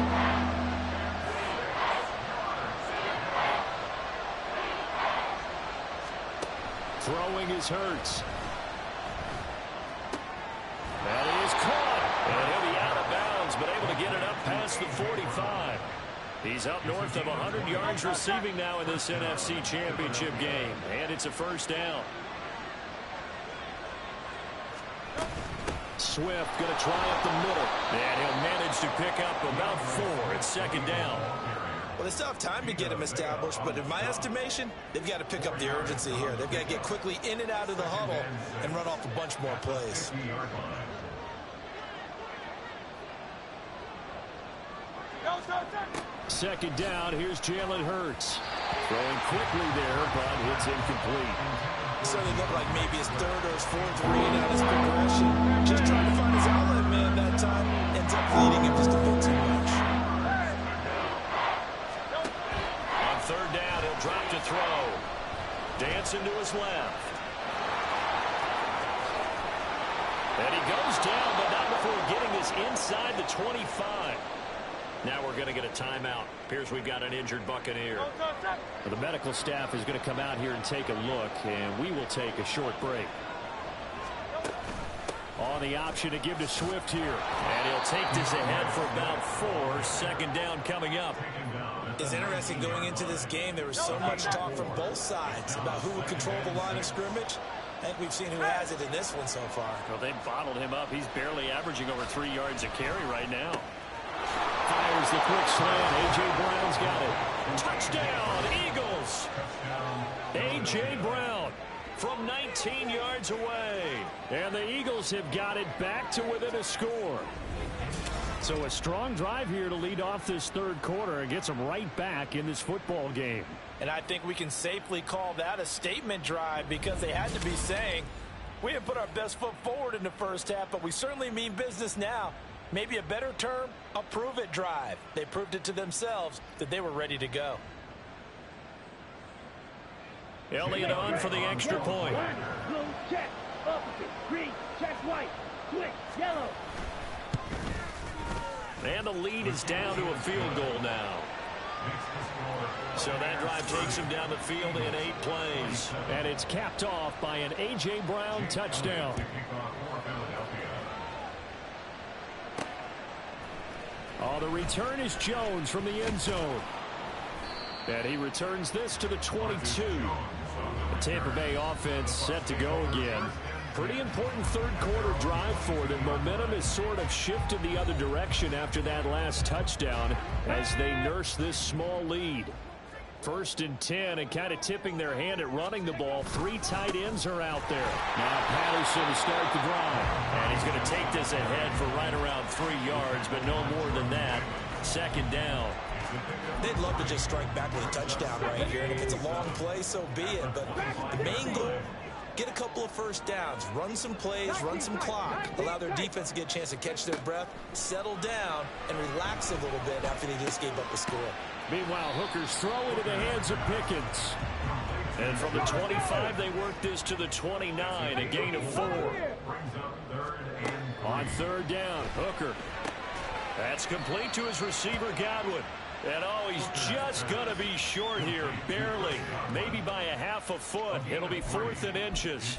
Throwing is Hurts. That is caught. And he'll be out of bounds, but able to get it up past the 45. He's up north of 100 yards receiving now in this NFC Championship game. And it's a first down. Swift going to try up the middle. And he'll manage to pick up about 4 at 2nd down. Well, they still have time to get him established, but in my estimation, they've got to pick up the urgency here. They've got to get quickly in and out of the huddle and run off a bunch more plays. Second down, here's Jalen Hurts. Throwing quickly there, but it's incomplete. Certainly looked like maybe his third or his fourth read on his progression. Just trying to find his outlet man that time. Ends up leading him just a bit too much. On third down, he'll drop to throw. Dancing to his left. And he goes down, but not before getting this inside the 25. Now we're going to get a timeout. Appears we've got an injured Buccaneer. The medical staff is going to come out here and take a look, and we will take a short break. On the option to give to Swift here. And he'll take this ahead for about 4. Second down coming up. It's interesting going into this game. There was so much talk from both sides about who would control the line of scrimmage. I think we've seen who has it in this one so far. Well, they bottled him up. He's barely averaging over 3 yards a carry right now. Fires the quick slant. A.J. Brown's got it. Touchdown, Eagles. A.J. Brown from 19 yards away. And the Eagles have got it back to within a score. So a strong drive here to lead off this third quarter and gets them right back in this football game. And I think we can safely call that a statement drive because they had to be saying, we didn't put our best foot forward in the first half, but we certainly mean business now. Maybe a better term, a prove-it drive. They proved it to themselves that they were ready to go. Elliott on for the extra point. Blue, check. Opposite. Green, check white. Switch, yellow. And the lead is down to a field goal now. So that drive takes him down the field in 8 plays. And it's capped off by an A.J. Brown touchdown. Oh, the return is Jones from the end zone. And he returns this to the 22. The Tampa Bay offense set to go again. Pretty important third quarter drive for them. Momentum has sort of shifted the other direction after that last touchdown as they nurse this small lead. 1st and 10 and kind of tipping their hand at running the ball. 3 tight ends are out there. Now Patterson to start the drive. And he's going to take this ahead for right around 3 yards, but no more than that. Second down. They'd love to just strike back with a touchdown right here. And if it's a long play, so be it. But the main goal, get a couple of first downs, run some plays, run some clock, allow their defense to get a chance to catch their breath, settle down, and relax a little bit after they just gave up a score. Meanwhile, Hooker's throw into the hands of Pickens. And from the 25, they work this to the 29, a gain of 4. On third down, Hooker. That's complete to his receiver, Godwin. And, oh, he's just going to be short here, barely, maybe by a half a foot. It'll be 4th and inches.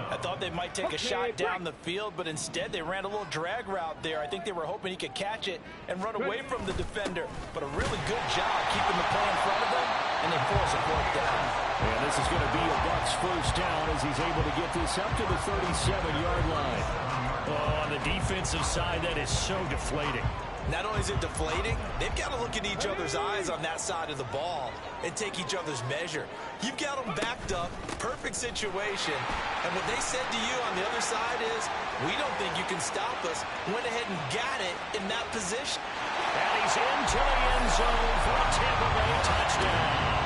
I thought they might take a shot down the field, but instead they ran a little drag route there. I think they were hoping he could catch it and run away from the defender. But a really good job keeping the play in front of them, and they force a 4th down. And this is going to be a Bucs first down as he's able to get this up to the 37-yard line. Oh, on the defensive side, that is so deflating. Not only is it deflating, they've got to look in each other's eyes on that side of the ball and take each other's measure. You've got them backed up, perfect situation, and what they said to you on the other side is, we don't think you can stop us. Went ahead and got it in that position. And he's into the end zone for a Tampa Bay touchdown.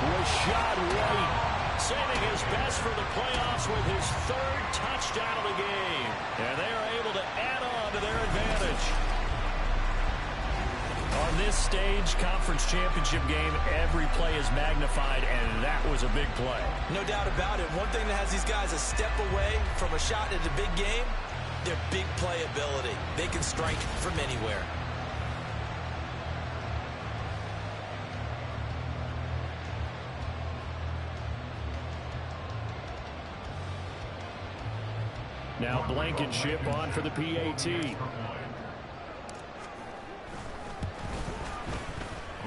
Rashad White saving his best for the playoffs with his 3rd touchdown of the game. And they are able to add on to their advantage. On this stage, conference championship game, every play is magnified, and that was a big play. No doubt about it. One thing that has these guys a step away from a shot at a big game, their big play ability. They can strike from anywhere. Now Blankenship on for the PAT.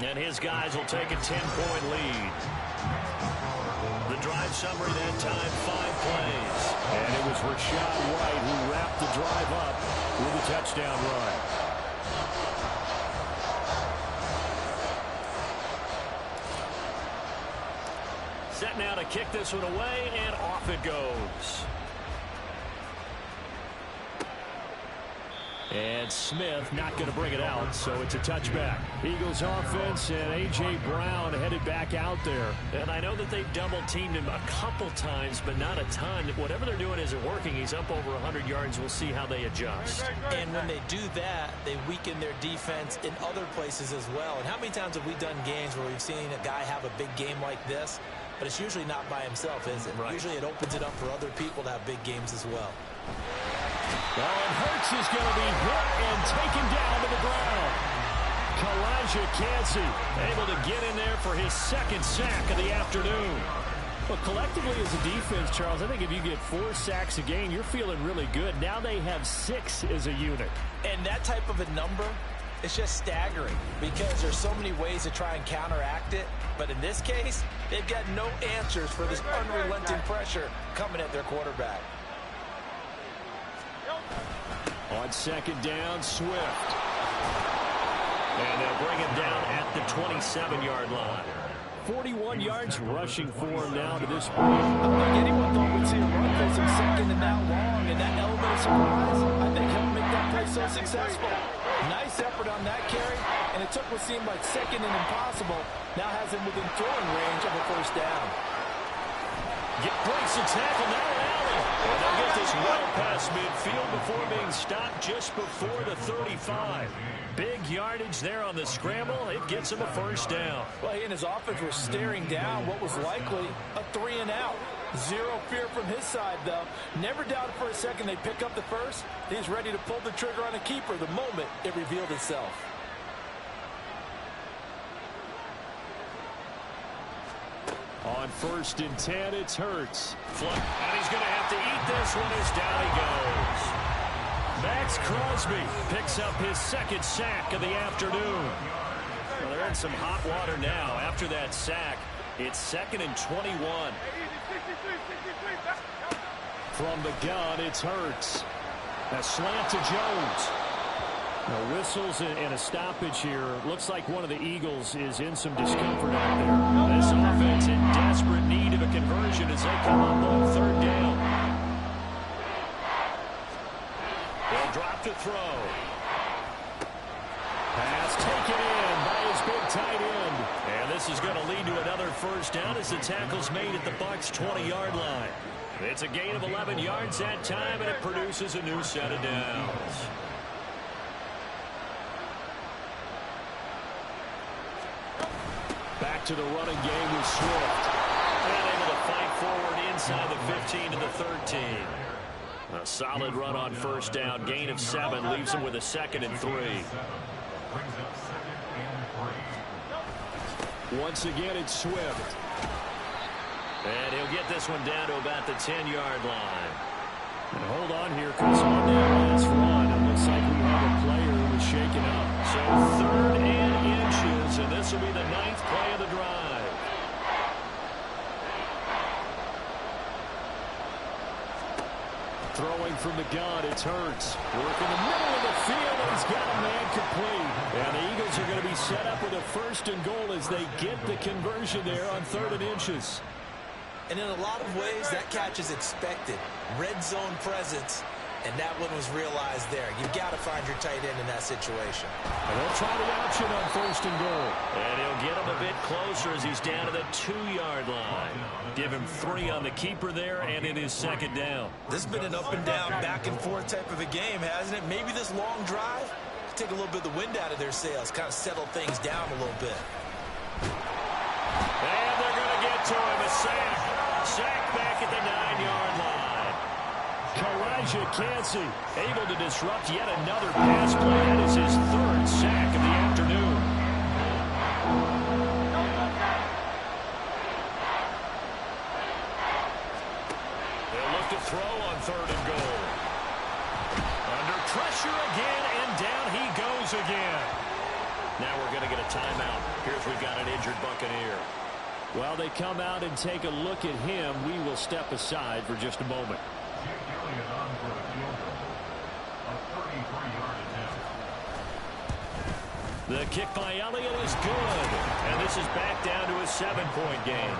And his guys will take a 10-point lead. The drive summary that time, 5 plays. And it was Rashad White who wrapped the drive up with a touchdown run. Set now to kick this one away, and off it goes. And Smith not going to bring it out, so it's a touchback. Eagles offense and A.J. Brown headed back out there. And I know that they've double-teamed him a couple times, but not a ton. Whatever they're doing isn't working. He's up over 100 yards. We'll see how they adjust. And when they do that, they weaken their defense in other places as well. And how many times have we done games where we've seen a guy have a big game like this, but it's usually not by himself, is it? Right. Usually it opens it up for other people to have big games as well. Well, and Hurts is going to be hit and taken down to the ground. Kalijah Kancey able to get in there for his second sack of the afternoon. Well, collectively as a defense, Charles, I think if you get 4 sacks a game, you're feeling really good. Now they have 6 as a unit. And that type of a number, it's just staggering because there's so many ways to try and counteract it. But in this case, they've got no answers for this unrelenting pressure coming at their quarterback. On second down, Swift. And they'll bring him down at the 27-yard line. 41 yards rushing for him now to this point. I don't think anyone thought we'd see a run place in second and that long, and that element of surprise, I think helped make that play so successful. Nice effort on that carry, and it took what seemed like second and impossible, now has him within throwing range of a first down. Breaks the tackle, now Allen. And they'll get this well past midfield before being stopped just before the 35. Big yardage there on the scramble. It gets him a first down. Well, he and his offense were staring down what was likely a 3-and-out. Zero fear from his side, though. Never doubted for a second they'd pick up the first. He's ready to pull the trigger on a keeper the moment it revealed itself. On first and 10, it's Hurts. And he's going to have to eat this one as down he goes. Max Crosby picks up his second sack of the afternoon. Well, they're in some hot water now. After that sack, it's 2nd and 21. From the gun, it's Hurts. A slant to Jones. Now, whistles and a stoppage here. Looks like one of the Eagles is in some discomfort out there. This offense in desperate need of a conversion as they come up on third down. They'll drop to throw. Pass taken in by his big tight end. And this is going to lead to another first down as the tackle's made at the Bucs' 20-yard line. It's a gain of 11 yards that time, and it produces a new set of downs. Back to the running game with Swift. And able to fight forward inside the 15 to the 13. A solid run on first down. Gain of 7 leaves him with a 2nd and 3. Once again, it's Swift. And he'll get this one down to about the 10-yard line. And hold on here, because on that last run, it looks like we have a player who was shaken up. So 3rd and inches, and this will be the 9th play of the drive. Throwing from the gun, it's Hurts. Working the middle of the field, and he's got a man complete. And the Eagles are going to be set up with a 1st and goal as they get the conversion there on 3rd and inches. And in a lot of ways, that catch is expected. Red zone presence, and that one was realized there. You've got to find your tight end in that situation. And they'll try the option on 1st and goal. And he'll get him a bit closer as he's down to the 2-yard line. Give him 3 on the keeper there, and it is 2nd down. This has been an up and down, back and forth type of a game, hasn't it? Maybe this long drive take a little bit of the wind out of their sails, kind of settle things down a little bit. And they're going to get to him, a sack. Sack back at the 9-yard line. Kalijah Kancey able to disrupt yet another pass play. That is his 3rd sack of the afternoon. They'll look to throw on 3rd and goal. Under pressure again, and down he goes again. Now we're going to get a timeout. Here's we've got an injured Buccaneer. Well, they come out and take a look at him. We will step aside for just a moment. The kick by Elliott is good. And this is back down to a 7-point game.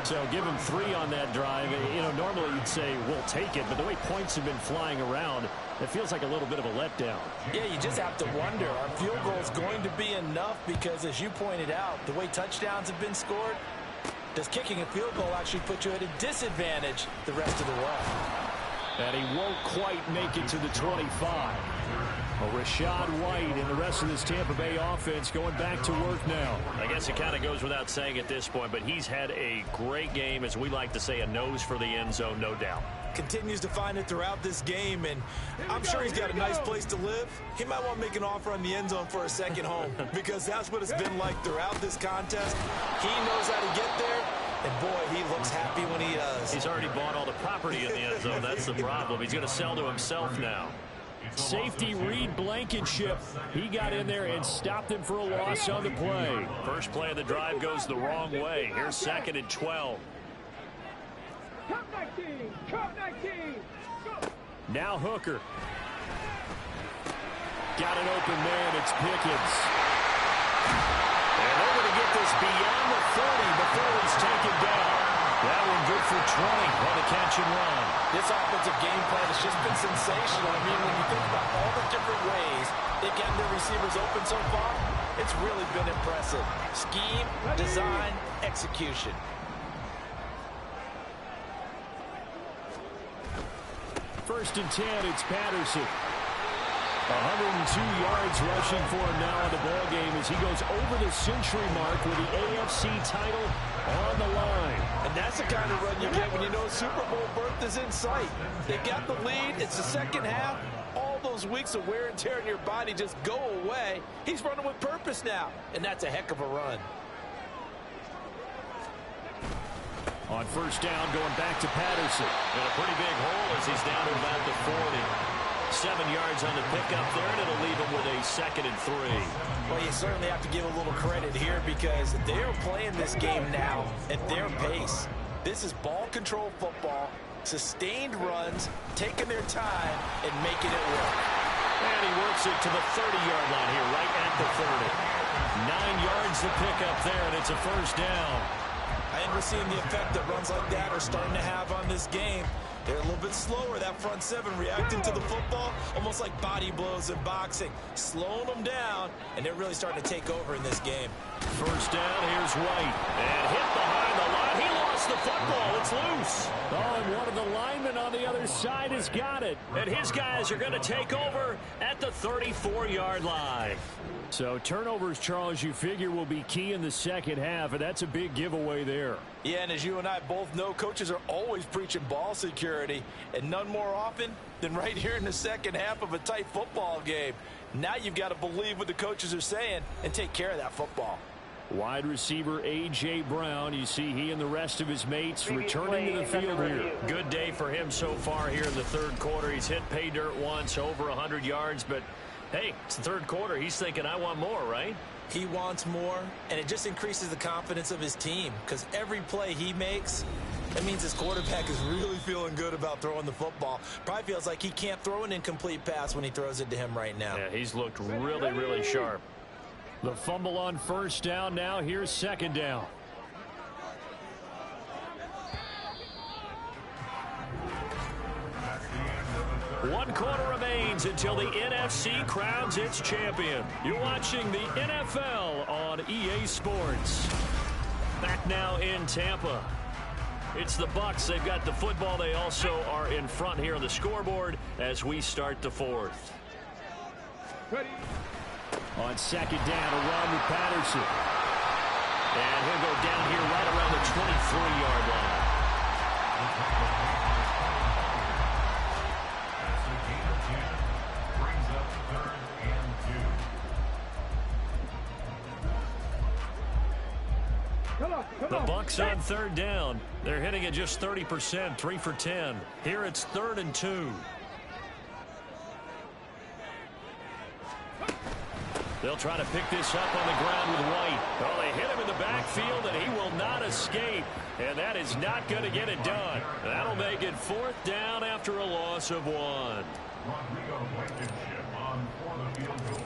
So give him 3 on that drive. You know, normally you'd say, we'll take it, but the way points have been flying around, it feels like a little bit of a letdown. Yeah, you just have to wonder, are field goals going to be enough? Because as you pointed out, the way touchdowns have been scored, does kicking a field goal actually put you at a disadvantage the rest of the way? And he won't quite make it to the 25. Well, Rashad White and the rest of this Tampa Bay offense going back to work now. I guess it kind of goes without saying at this point, but he's had a great game, as we like to say, a nose for the end zone, no doubt. Continues to find it throughout this game, and I'm sure he's got a nice place to live. He might want to make an offer on the end zone for a second home, because that's what it's been like throughout this contest. He knows how to get there, and boy, he looks happy when he does. He's already bought all the property in the end zone. That's the problem. He's going to sell to himself now. Safety Reed Blankenship. He got in there and stopped him for a loss on the play. First play of the drive goes the wrong way. Here's 2nd and 12. Now Hooker. Got an open man. It's Pickens. And they're going to get this beyond the 30 before he's taken down. That one good for 20 on the catch and run. This offensive game plan has just been sensational. I mean, when you think about all the different ways they've gotten their receivers open so far, it's really been impressive. Scheme, design, execution. First and 10, it's Patterson. 102 yards rushing for him now in the ballgame as he goes over the century mark with the AFC title on the line. And that's the kind of run you get when you know Super Bowl berth is in sight. They got the lead. It's the second half. All those weeks of wear and tear in your body just go away. He's running with purpose now, and that's a heck of a run. On first down, going back to Patterson. And a pretty big hole as he's down to about the 40. 7 yards on the pickup there, and it'll leave him with a 2nd and 3. Well, you certainly have to give a little credit here because they're playing this game now at their pace. This is ball control football, sustained runs, taking their time, and making it work. And he works it to the 30-yard line here, right at the 30. 9 yards to pick up there, and it's a first down. And we're seeing the effect that runs like that are starting to have on this game. They're a little bit slower, that front seven, reacting to the football, almost like body blows in boxing, slowing them down, and they're really starting to take over in this game. First down, here's White, and hit behind the line. He lost the football. It's loose. Oh, and one of the linemen on the other side has got it. And his guys are going to take over at the 34-yard line. So turnovers, Charles, you figure will be key in the second half, and that's a big giveaway there. Yeah, and as you and I both know, coaches are always preaching ball security, and none more often than right here in the second half of a tight football game. Now you've got to believe what the coaches are saying and take care of that football. Wide receiver A.J. Brown, you see he and the rest of his mates returning to the field here. Good day for him so far here in the third quarter. He's hit pay dirt once, over 100 yards, but hey, it's the third quarter. He's thinking, I want more, right? He wants more, and it just increases the confidence of his team because every play he makes, that means his quarterback is really feeling good about throwing the football. Probably feels like he can't throw an incomplete pass when he throws it to him right now. Yeah, he's looked really, really sharp. The fumble on first down now. Here's second down. One quarter remains until the NFC crowns its champion. You're watching the NFL on EA Sports. Back now in Tampa. It's the Bucs. They've got the football. They also are in front here on the scoreboard as we start the fourth. Ready. On second down, a run with Patterson. And he'll go down here right around the 23-yard line. The Bucs on third down. They're hitting it just 30%, 3 for 10. Here it's 3rd and 2. They'll try to pick this up on the ground with White. Oh, they hit him in the backfield, and he will not escape. And that is not going to get it done. That'll make it 4th down after a loss of 1. Rodrigo Blankenship on for the field goal.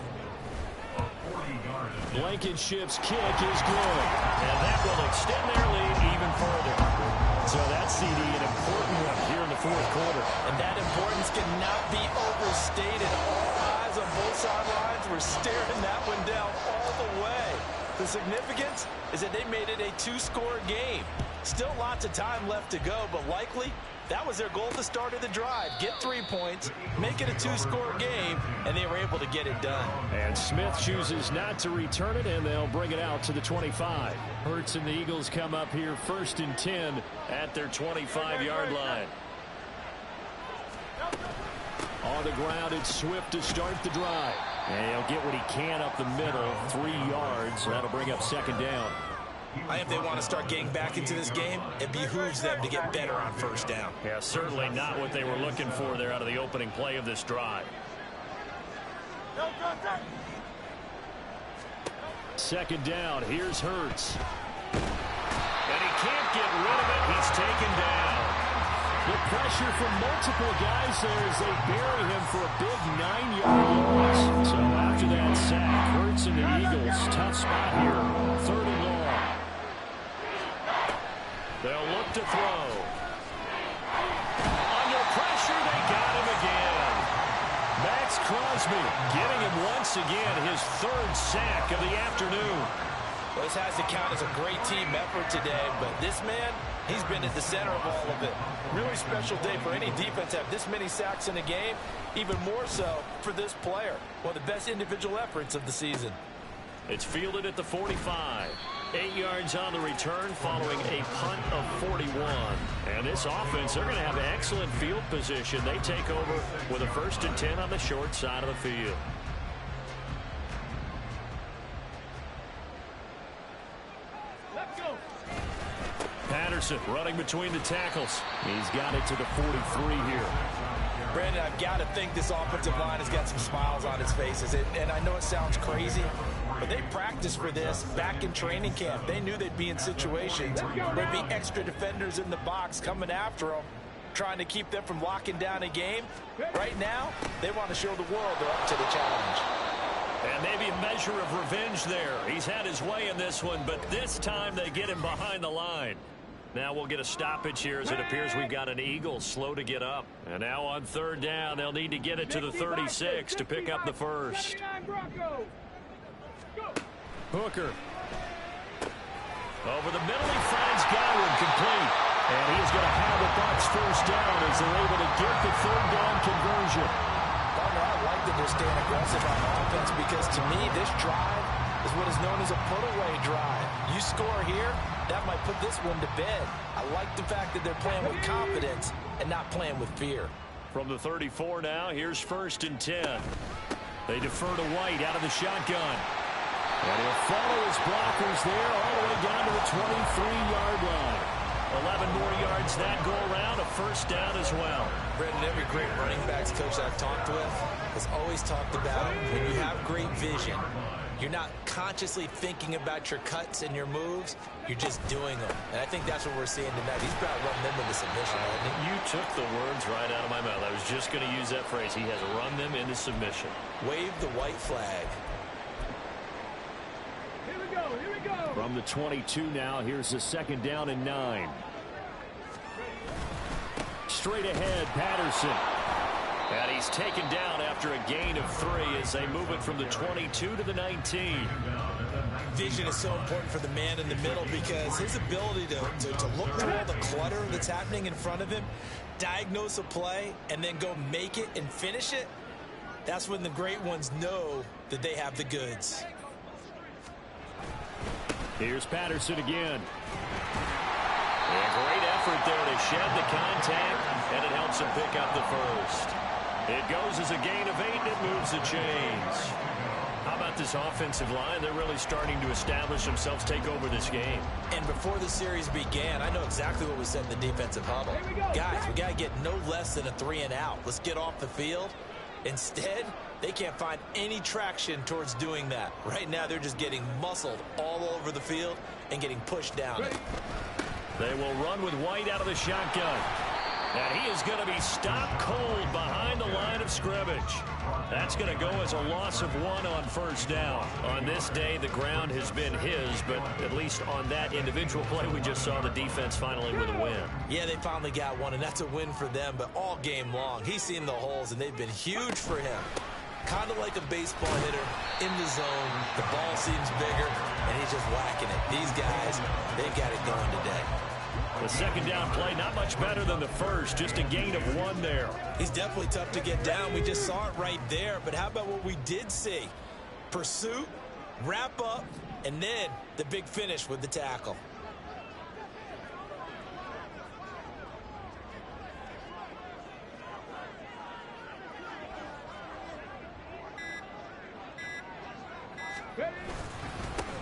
A 40-yard Blankenship's kick is good. And that will extend their lead even further. So that CD, an important one here in the fourth quarter. And that importance cannot be overstated. All eyes on both sidelines were staring that one down all the way. The significance is that they made it a two-score game. Still lots of time left to go, but likely that was their goal at the start of the drive. Get 3 points, make it a two-score game, and they were able to get it done. And Smith chooses not to return it, and they'll bring it out to the 25. Hurts and the Eagles come up here 1st and 10 at their 25-yard line. On the ground, it's Swift to start the drive. And he'll get what he can up the middle, 3 yards. That'll bring up 2nd down. I think if they want to start getting back into this game, it behooves them to get better on 1st down. Yeah, certainly not what they were looking for there out of the opening play of this drive. 2nd down, here's Hurts. And he can't get rid of it. He's taken down. The pressure from multiple guys there as they bury him for a big 9-yard loss. So after that sack, Hurts and the Eagles, tough spot here. 3rd and long. They'll look to throw. Under pressure, they got him again. Max Crosby getting him once again, his 3rd sack of the afternoon. Well, this has to count as a great team effort today, but this man, he's been at the center of all of it. Really special day for any defense to have this many sacks in a game, even more so for this player. One of the best individual efforts of the season. It's fielded at the 45. 8 yards on the return following a punt of 41. And this offense, they're going to have excellent field position. They take over with a 1st and 10 on the short side of the field. Patterson running between the tackles. He's got it to the 43 here. Brandon, I've got to think this offensive line has got some smiles on its faces. And I know it sounds crazy, but they practiced for this back in training camp. They knew they'd be in situations where there'd be extra defenders in the box coming after them, trying to keep them from locking down a game. Right now, they want to show the world they're up to the challenge. And maybe a measure of revenge there. He's had his way in this one, but this time they get him behind the line. Now we'll get a stoppage here as it appears we've got an Eagle slow to get up. And now on 3rd down, they'll need to get it to the 36 to pick up the 1st. Hooker. Over the middle, he finds Godwin complete. And he's going to have the Bucs 1st down as they're able to get the 3rd down conversion. Partner, I like that they're staying aggressive on offense because to me, this drive is what is known as a put-away drive. You score here, that might put this one to bed. I like the fact that they're playing with confidence and not playing with fear. From the 34 now, here's 1st and 10. They defer to White out of the shotgun. And he'll follow his blockers there all the way down to the 23-yard line. 11 more yards that go around, a 1st down as well. Brendan, every great running backs coach I've talked with has always talked about when you have great vision, you're not consciously thinking about your cuts and your moves. You're just doing them. And I think that's what we're seeing tonight. He's about to run them into submission, hasn't he? You took the words right out of my mouth. I was just going to use that phrase. He has run them into submission. Wave the white flag. Here we go. Here we go. From the 22 now, here's the 2nd down and 9. Straight ahead, Patterson. And he's taken down after a gain of 3 as they move it from the 22 to the 19. Vision is so important for the man in the middle because his ability to look through all the clutter that's happening in front of him, diagnose a play, and then go make it and finish it, that's when the great ones know that they have the goods. Here's Patterson again. A great effort there to shed the contact, and it helps him pick up the 1st. It goes as a gain of 8, and it moves the chains. How about this offensive line? They're really starting to establish themselves, take over this game. And before the series began, I know exactly what we said in the defensive huddle. Guys, we got to get no less than a 3 and out. Let's get off the field. Instead, they can't find any traction towards doing that. Right now, they're just getting muscled all over the field and getting pushed down. They will run with White out of the shotgun. And he is going to be stopped cold behind the line of scrimmage. That's going to go as a loss of 1 on first down. On this day, the ground has been his, but at least on that individual play, we just saw the defense finally with a win. Yeah, they finally got one, and that's a win for them, but all game long, he's seen the holes, and they've been huge for him. Kind of like a baseball hitter in the zone. The ball seems bigger, and he's just whacking it. These guys, they've got it going today. The second down play, not much better than the first, just a gain of 1 there. He's definitely tough to get down. We just saw it right there, but how about what we did see? Pursuit, wrap up, and then the big finish with the tackle.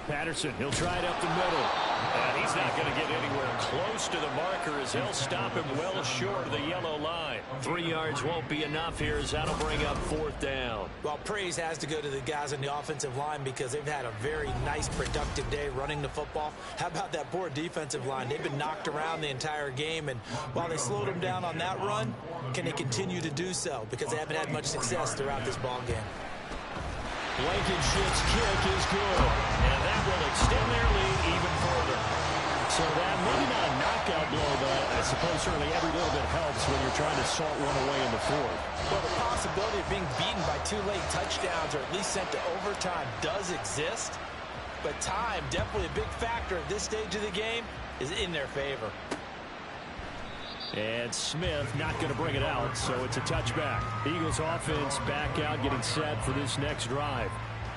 Patterson, he'll try it up the middle. And he's not going to get anywhere close to the marker as he'll stop him well short of the yellow line. 3 yards won't be enough here as that'll bring up 4th down. Well, praise has to go to the guys on the offensive line because they've had a very nice, productive day running the football. How about that poor defensive line? They've been knocked around the entire game, and while they slowed them down on that run, can they continue to do so? Because they haven't had much success throughout this ball game. Blankenship's kick is good, and that will extend their lead even further. So that maybe not a knockout blow, but I suppose certainly every little bit helps when you're trying to salt one away in the 4th. Well, the possibility of being beaten by 2 late touchdowns or at least sent to overtime does exist, but time, definitely a big factor at this stage of the game, is in their favor. And Smith not going to bring it out, so it's a touchback. Eagles offense back out, getting set for this next drive.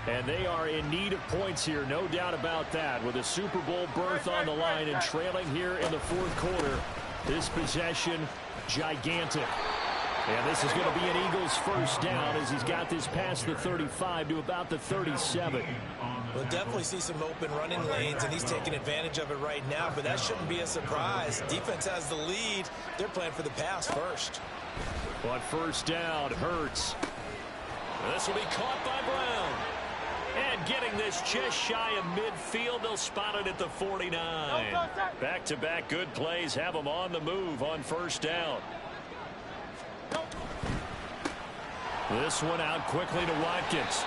And they are in need of points here, no doubt about that, with a Super Bowl berth on the line and trailing here in the 4th quarter. This possession, gigantic. And this is going to be an Eagles first down as he's got this past the 35 to about the 37. We'll definitely see some open running lanes, and he's taking advantage of it right now, but that shouldn't be a surprise. Defense has the lead. They're playing for the pass first. On first down, Hurts. This will be caught by Brown. And getting this just shy of midfield, they'll spot it at the 49. Back-to-back good plays have them on the move on first down. This one out quickly to Watkins.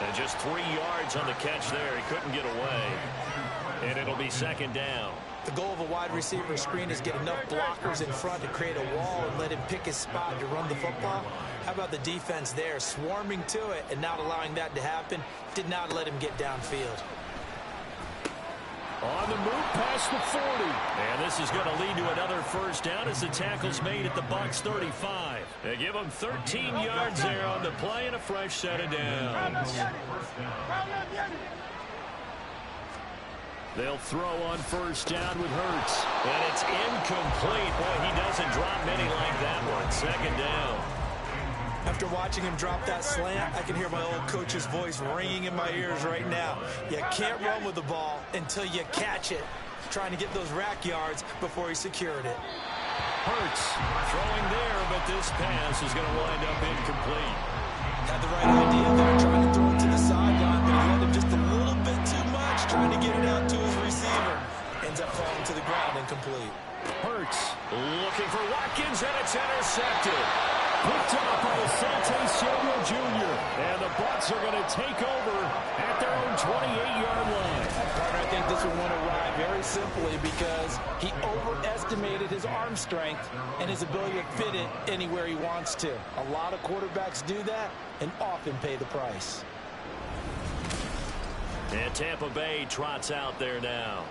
And just 3 yards on the catch there. He couldn't get away. And it'll be second down. The goal of a wide receiver screen is get enough blockers in front to create a wall and let him pick his spot to run the football. How about the defense there, swarming to it and not allowing that to happen? Did not let him get downfield. On the move past the 40. And this is going to lead to another first down as the tackle's made at the Bucs 35. They give them 13 yards there on the play and a fresh set of downs. They'll throw on first down with Hurts. And it's incomplete. Boy, he doesn't drop many like that one. Second down. After watching him drop that slant, I can hear my old coach's voice ringing in my ears right now. You can't run with the ball until you catch it. Trying to get those rack yards before he secured it. Hurts throwing there, but this pass is going to wind up incomplete. Had the right idea there, trying to throw it to the sideline, but he had him just a little bit too much, trying to get it out to his receiver. Ends up falling to the ground incomplete. Hurts looking for Watkins, and it's intercepted. Picked up by Asante Samuel Jr. And the Bucs are going to take over at their own 28-yard line. I think this one went awry very simply because he overestimated his arm strength and his ability to fit it anywhere he wants to. A lot of quarterbacks do that and often pay the price. And Tampa Bay trots out there now.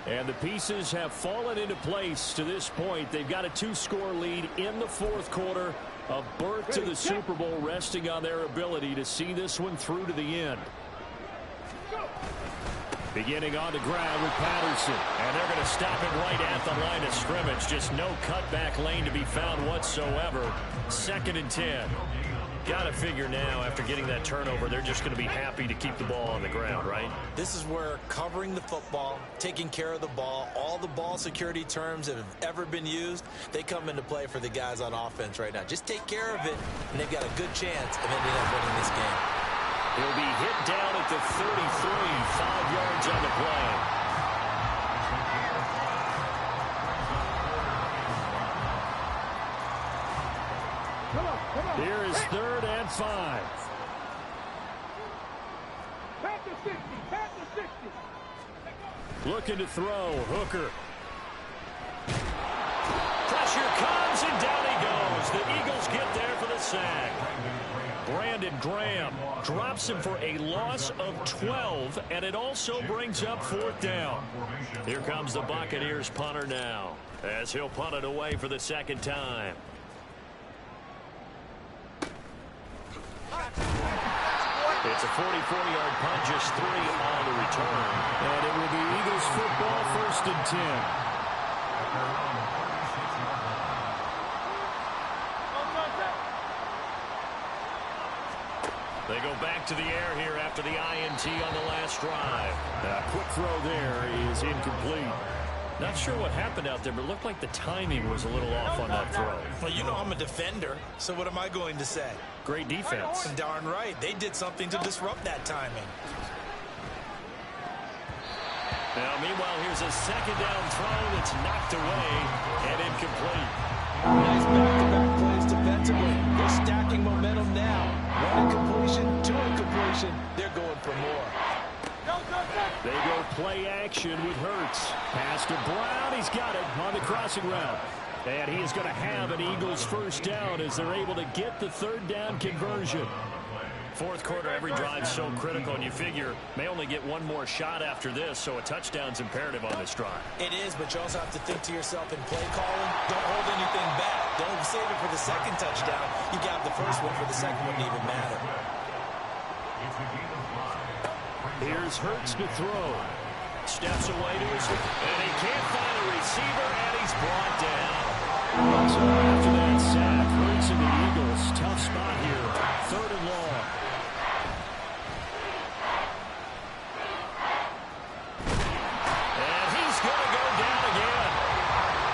And the pieces have fallen into place to this point. They've got a 2-score lead in the 4th quarter. A berth to the Super Bowl resting on their ability to see this one through to the end. Beginning on the ground with Patterson. And they're going to stop it right at the line of scrimmage. Just no cutback lane to be found whatsoever. 2nd and 10. Got to figure now, after getting that turnover, they're just going to be happy to keep the ball on the ground, right? This is where covering the football, taking care of the ball, all the ball security terms that have ever been used, they come into play for the guys on offense right now. Just take care of it, and they've got a good chance of ending up winning this game. He'll be hit down at the 33, 5 yards on the play. 3rd and 5. Pass the 60. Pass the 60. Looking to throw. Hooker. Pressure comes, and down he goes. The Eagles get there for the sack. Brandon Graham drops him for a loss of 12, and it also brings up 4th down. Here comes the Buccaneers punter now, as he'll punt it away for the 2nd time. It's a 44-yard punt, just 3 on the return. And it will be Eagles football, 1st and 10. They go back to the air here after the INT on the last drive. A quick throw there is incomplete. Not sure what happened out there, but it looked like the timing was a little off on that throw. Well, you know I'm a defender, so what am I going to say? Great defense. Darn right. They did something to disrupt that timing. Now, meanwhile, here's a 2nd down throw that's knocked away and incomplete. Nice back-to-back plays defensively. They're stacking momentum now. 1 incompletion, 2 incompletion. They're going for more. They go play action with Hurts. Pass to Brown. He's got it on the crossing route. And he is going to have an Eagles 1st down as they're able to get the 3rd down conversion. 4th quarter, every drive so critical, and you figure may only get one more shot after this, so a touchdown's imperative on this drive. It is, but you also have to think to yourself in play calling, don't hold anything back. Don't save it for the 2nd touchdown. You got the 1st one for the 2nd one to even matter. Here's Hurts to throw. Steps away to his feet, and he can't find a receiver, and he's brought down. So after that sack, Hurts and the Eagles, tough spot here. 3rd and long. And he's going to go down again.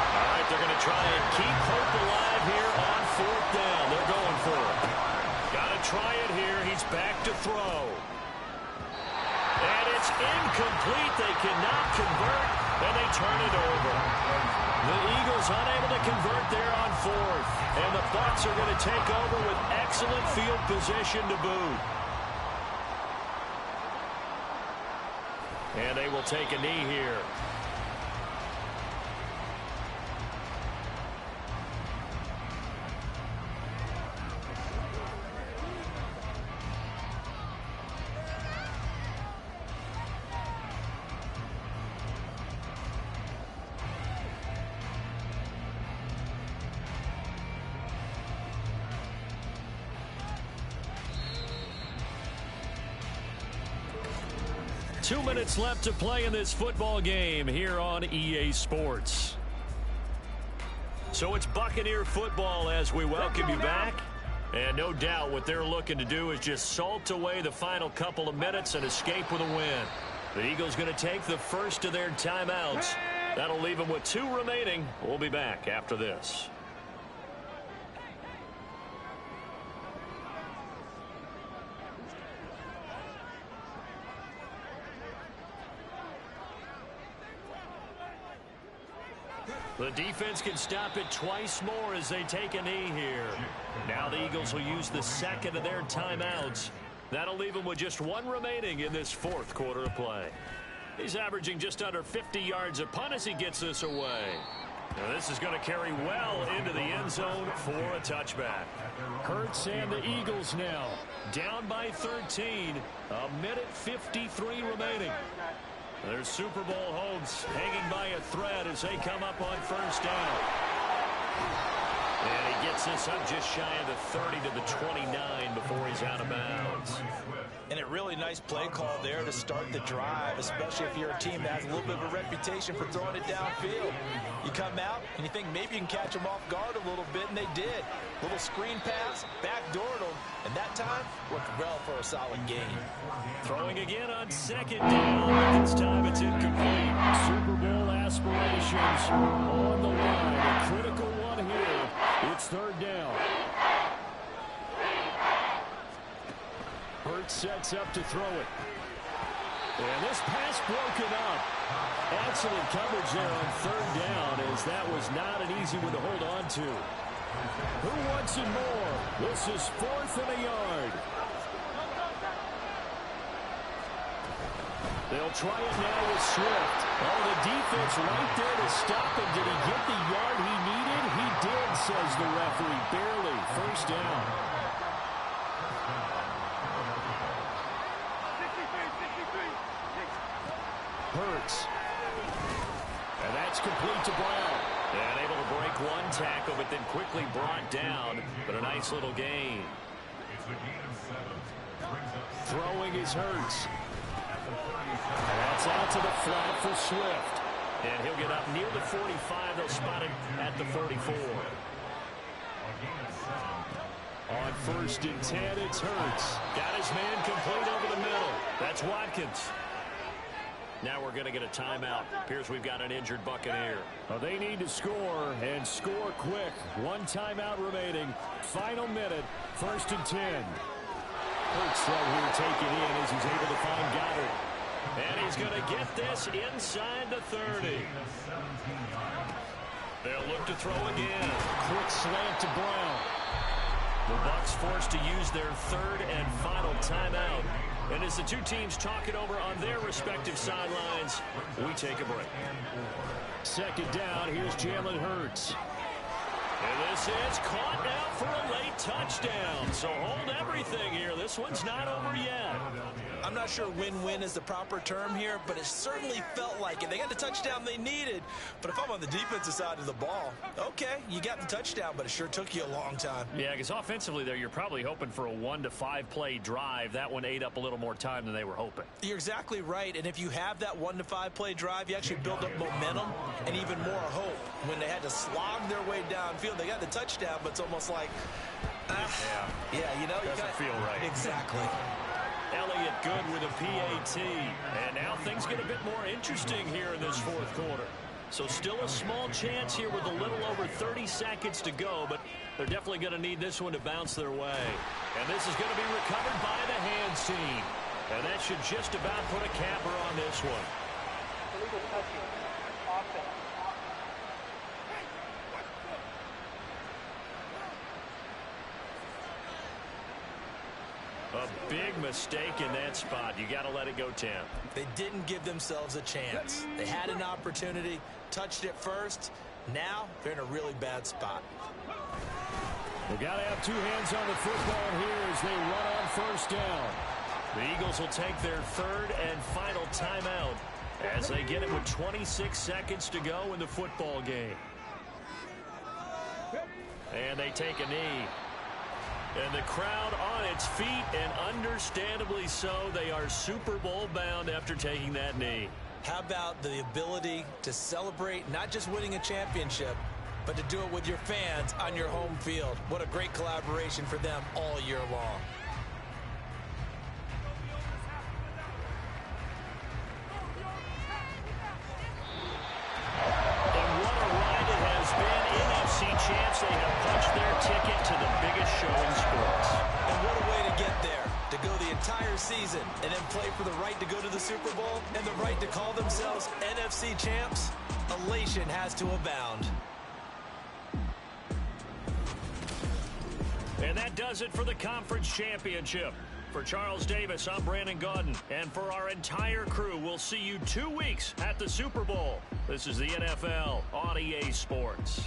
All right, they're going to try and keep hope alive here on 4th down. They're going for it. Got to try it here. He's back to throw. And it's incomplete. They cannot convert, and they turn it over. The Eagles unable to convert there on 4th. And the Bucs are going to take over with excellent field position to boot. And they will take a knee here. Two minutes left to play in this football game here on EA Sports. So it's Buccaneer football as we welcome you back. And no doubt what they're looking to do is just salt away the final couple of minutes and escape with a win. The Eagles going to take the first of their timeouts. That'll leave them with 2 remaining. We'll be back after this. The defense can stop it twice more as they take a knee here. Now the Eagles will use the 2nd of their timeouts. That'll leave them with just 1 remaining in this 4th quarter of play. He's averaging just under 50 yards a punt as he gets this away. Now this is going to carry well into the end zone for a touchback. Hurts and the Eagles now down by 13. 1:53 remaining. Their Super Bowl hopes hanging by a thread as they come up on 1st down. And he gets this up just shy of the 30 to the 29 before he's out of bounds. And a really nice play call there to start the drive, especially if you're a team that has a little bit of a reputation for throwing it downfield. You come out and you think maybe you can catch them off guard a little bit, and they did. Little screen pass, backdoored them, and that time worked well for a solid gain. Throwing again on 2nd down. This time it's incomplete. Super Bowl aspirations on the line. A critical one here. It's 3rd down. Hurts sets up to throw it. And this pass broken up. Excellent coverage there on 3rd down, as that was not an easy one to hold on to. Who wants it more? This is 4th and a yard. They'll try it now with Swift. Oh, the defense right there to stop him. Did he get the yard he needed? He did, says the referee. Barely. First down. Hurts. And that's complete to Brown. And able to break one tackle, but then quickly brought down. But a nice little gain. Throwing is Hurts. And that's out to the flat for Swift. And he'll get up near the 45. They'll spot him at the 44. On 1st and 10, it's Hurts. Got his man complete over the middle. That's Watkins. Now we're going to get a timeout. Appears we've got an injured Buccaneer. Well, they need to score, and score quick. One timeout remaining. Final minute, 1st and 10. Hurts right here taken in as he's able to find Goddard. And he's going to get this inside the 30. They'll look to throw again. Quick slant to Brown. The Bucs forced to use their 3rd and final timeout. And as the two teams talk it over on their respective sidelines, we take a break. 2nd down, here's Jalen Hurts. And this is caught now for a late touchdown. So hold everything here. This one's not over yet. I'm not sure win-win is the proper term here, but it certainly felt like it. They got the touchdown they needed. But if I'm on the defensive side of the ball, okay, you got the touchdown, but it sure took you a long time. Yeah, because offensively there, you're probably hoping for a 1 to 5 play drive. That one ate up a little more time than they were hoping. You're exactly right. And if you have that 1 to 5 play drive, you actually build up momentum and even more hope. When they had to slog their way downfield, they got the touchdown, but it's almost like, yeah, you know, doesn't feel right. Exactly. Elliott good with a PAT. And now things get a bit more interesting here in this 4th quarter. So still a small chance here with a little over 30 seconds to go, but they're definitely going to need this one to bounce their way. And this is going to be recovered by the hands team. And that should just about put a capper on this one. Illegal touching. Offense. A big mistake in that spot. You got to let it go, Tim. They didn't give themselves a chance. They had an opportunity, touched it first. Now they're in a really bad spot. They got to have 2 hands on the football here as they run on 1st down. The Eagles will take their 3rd and final timeout as they get it with 26 seconds to go in the football game. And they take a knee. And the crowd on its feet, and understandably so. They are Super Bowl bound after taking that knee. How about the ability to celebrate not just winning a championship, but to do it with your fans on your home field? What a great collaboration for them all year long. Champs, they have punched their ticket to the biggest show in sports. And what a way to get there, to go the entire season and then play for the right to go to the Super Bowl and the right to call themselves NFC champs. Elation has to abound. And that does it for the conference championship. For Charles Davis, I'm Brandon Gaudin. And for our entire crew, we'll see you 2 weeks at the Super Bowl. This is the NFL on EA Sports.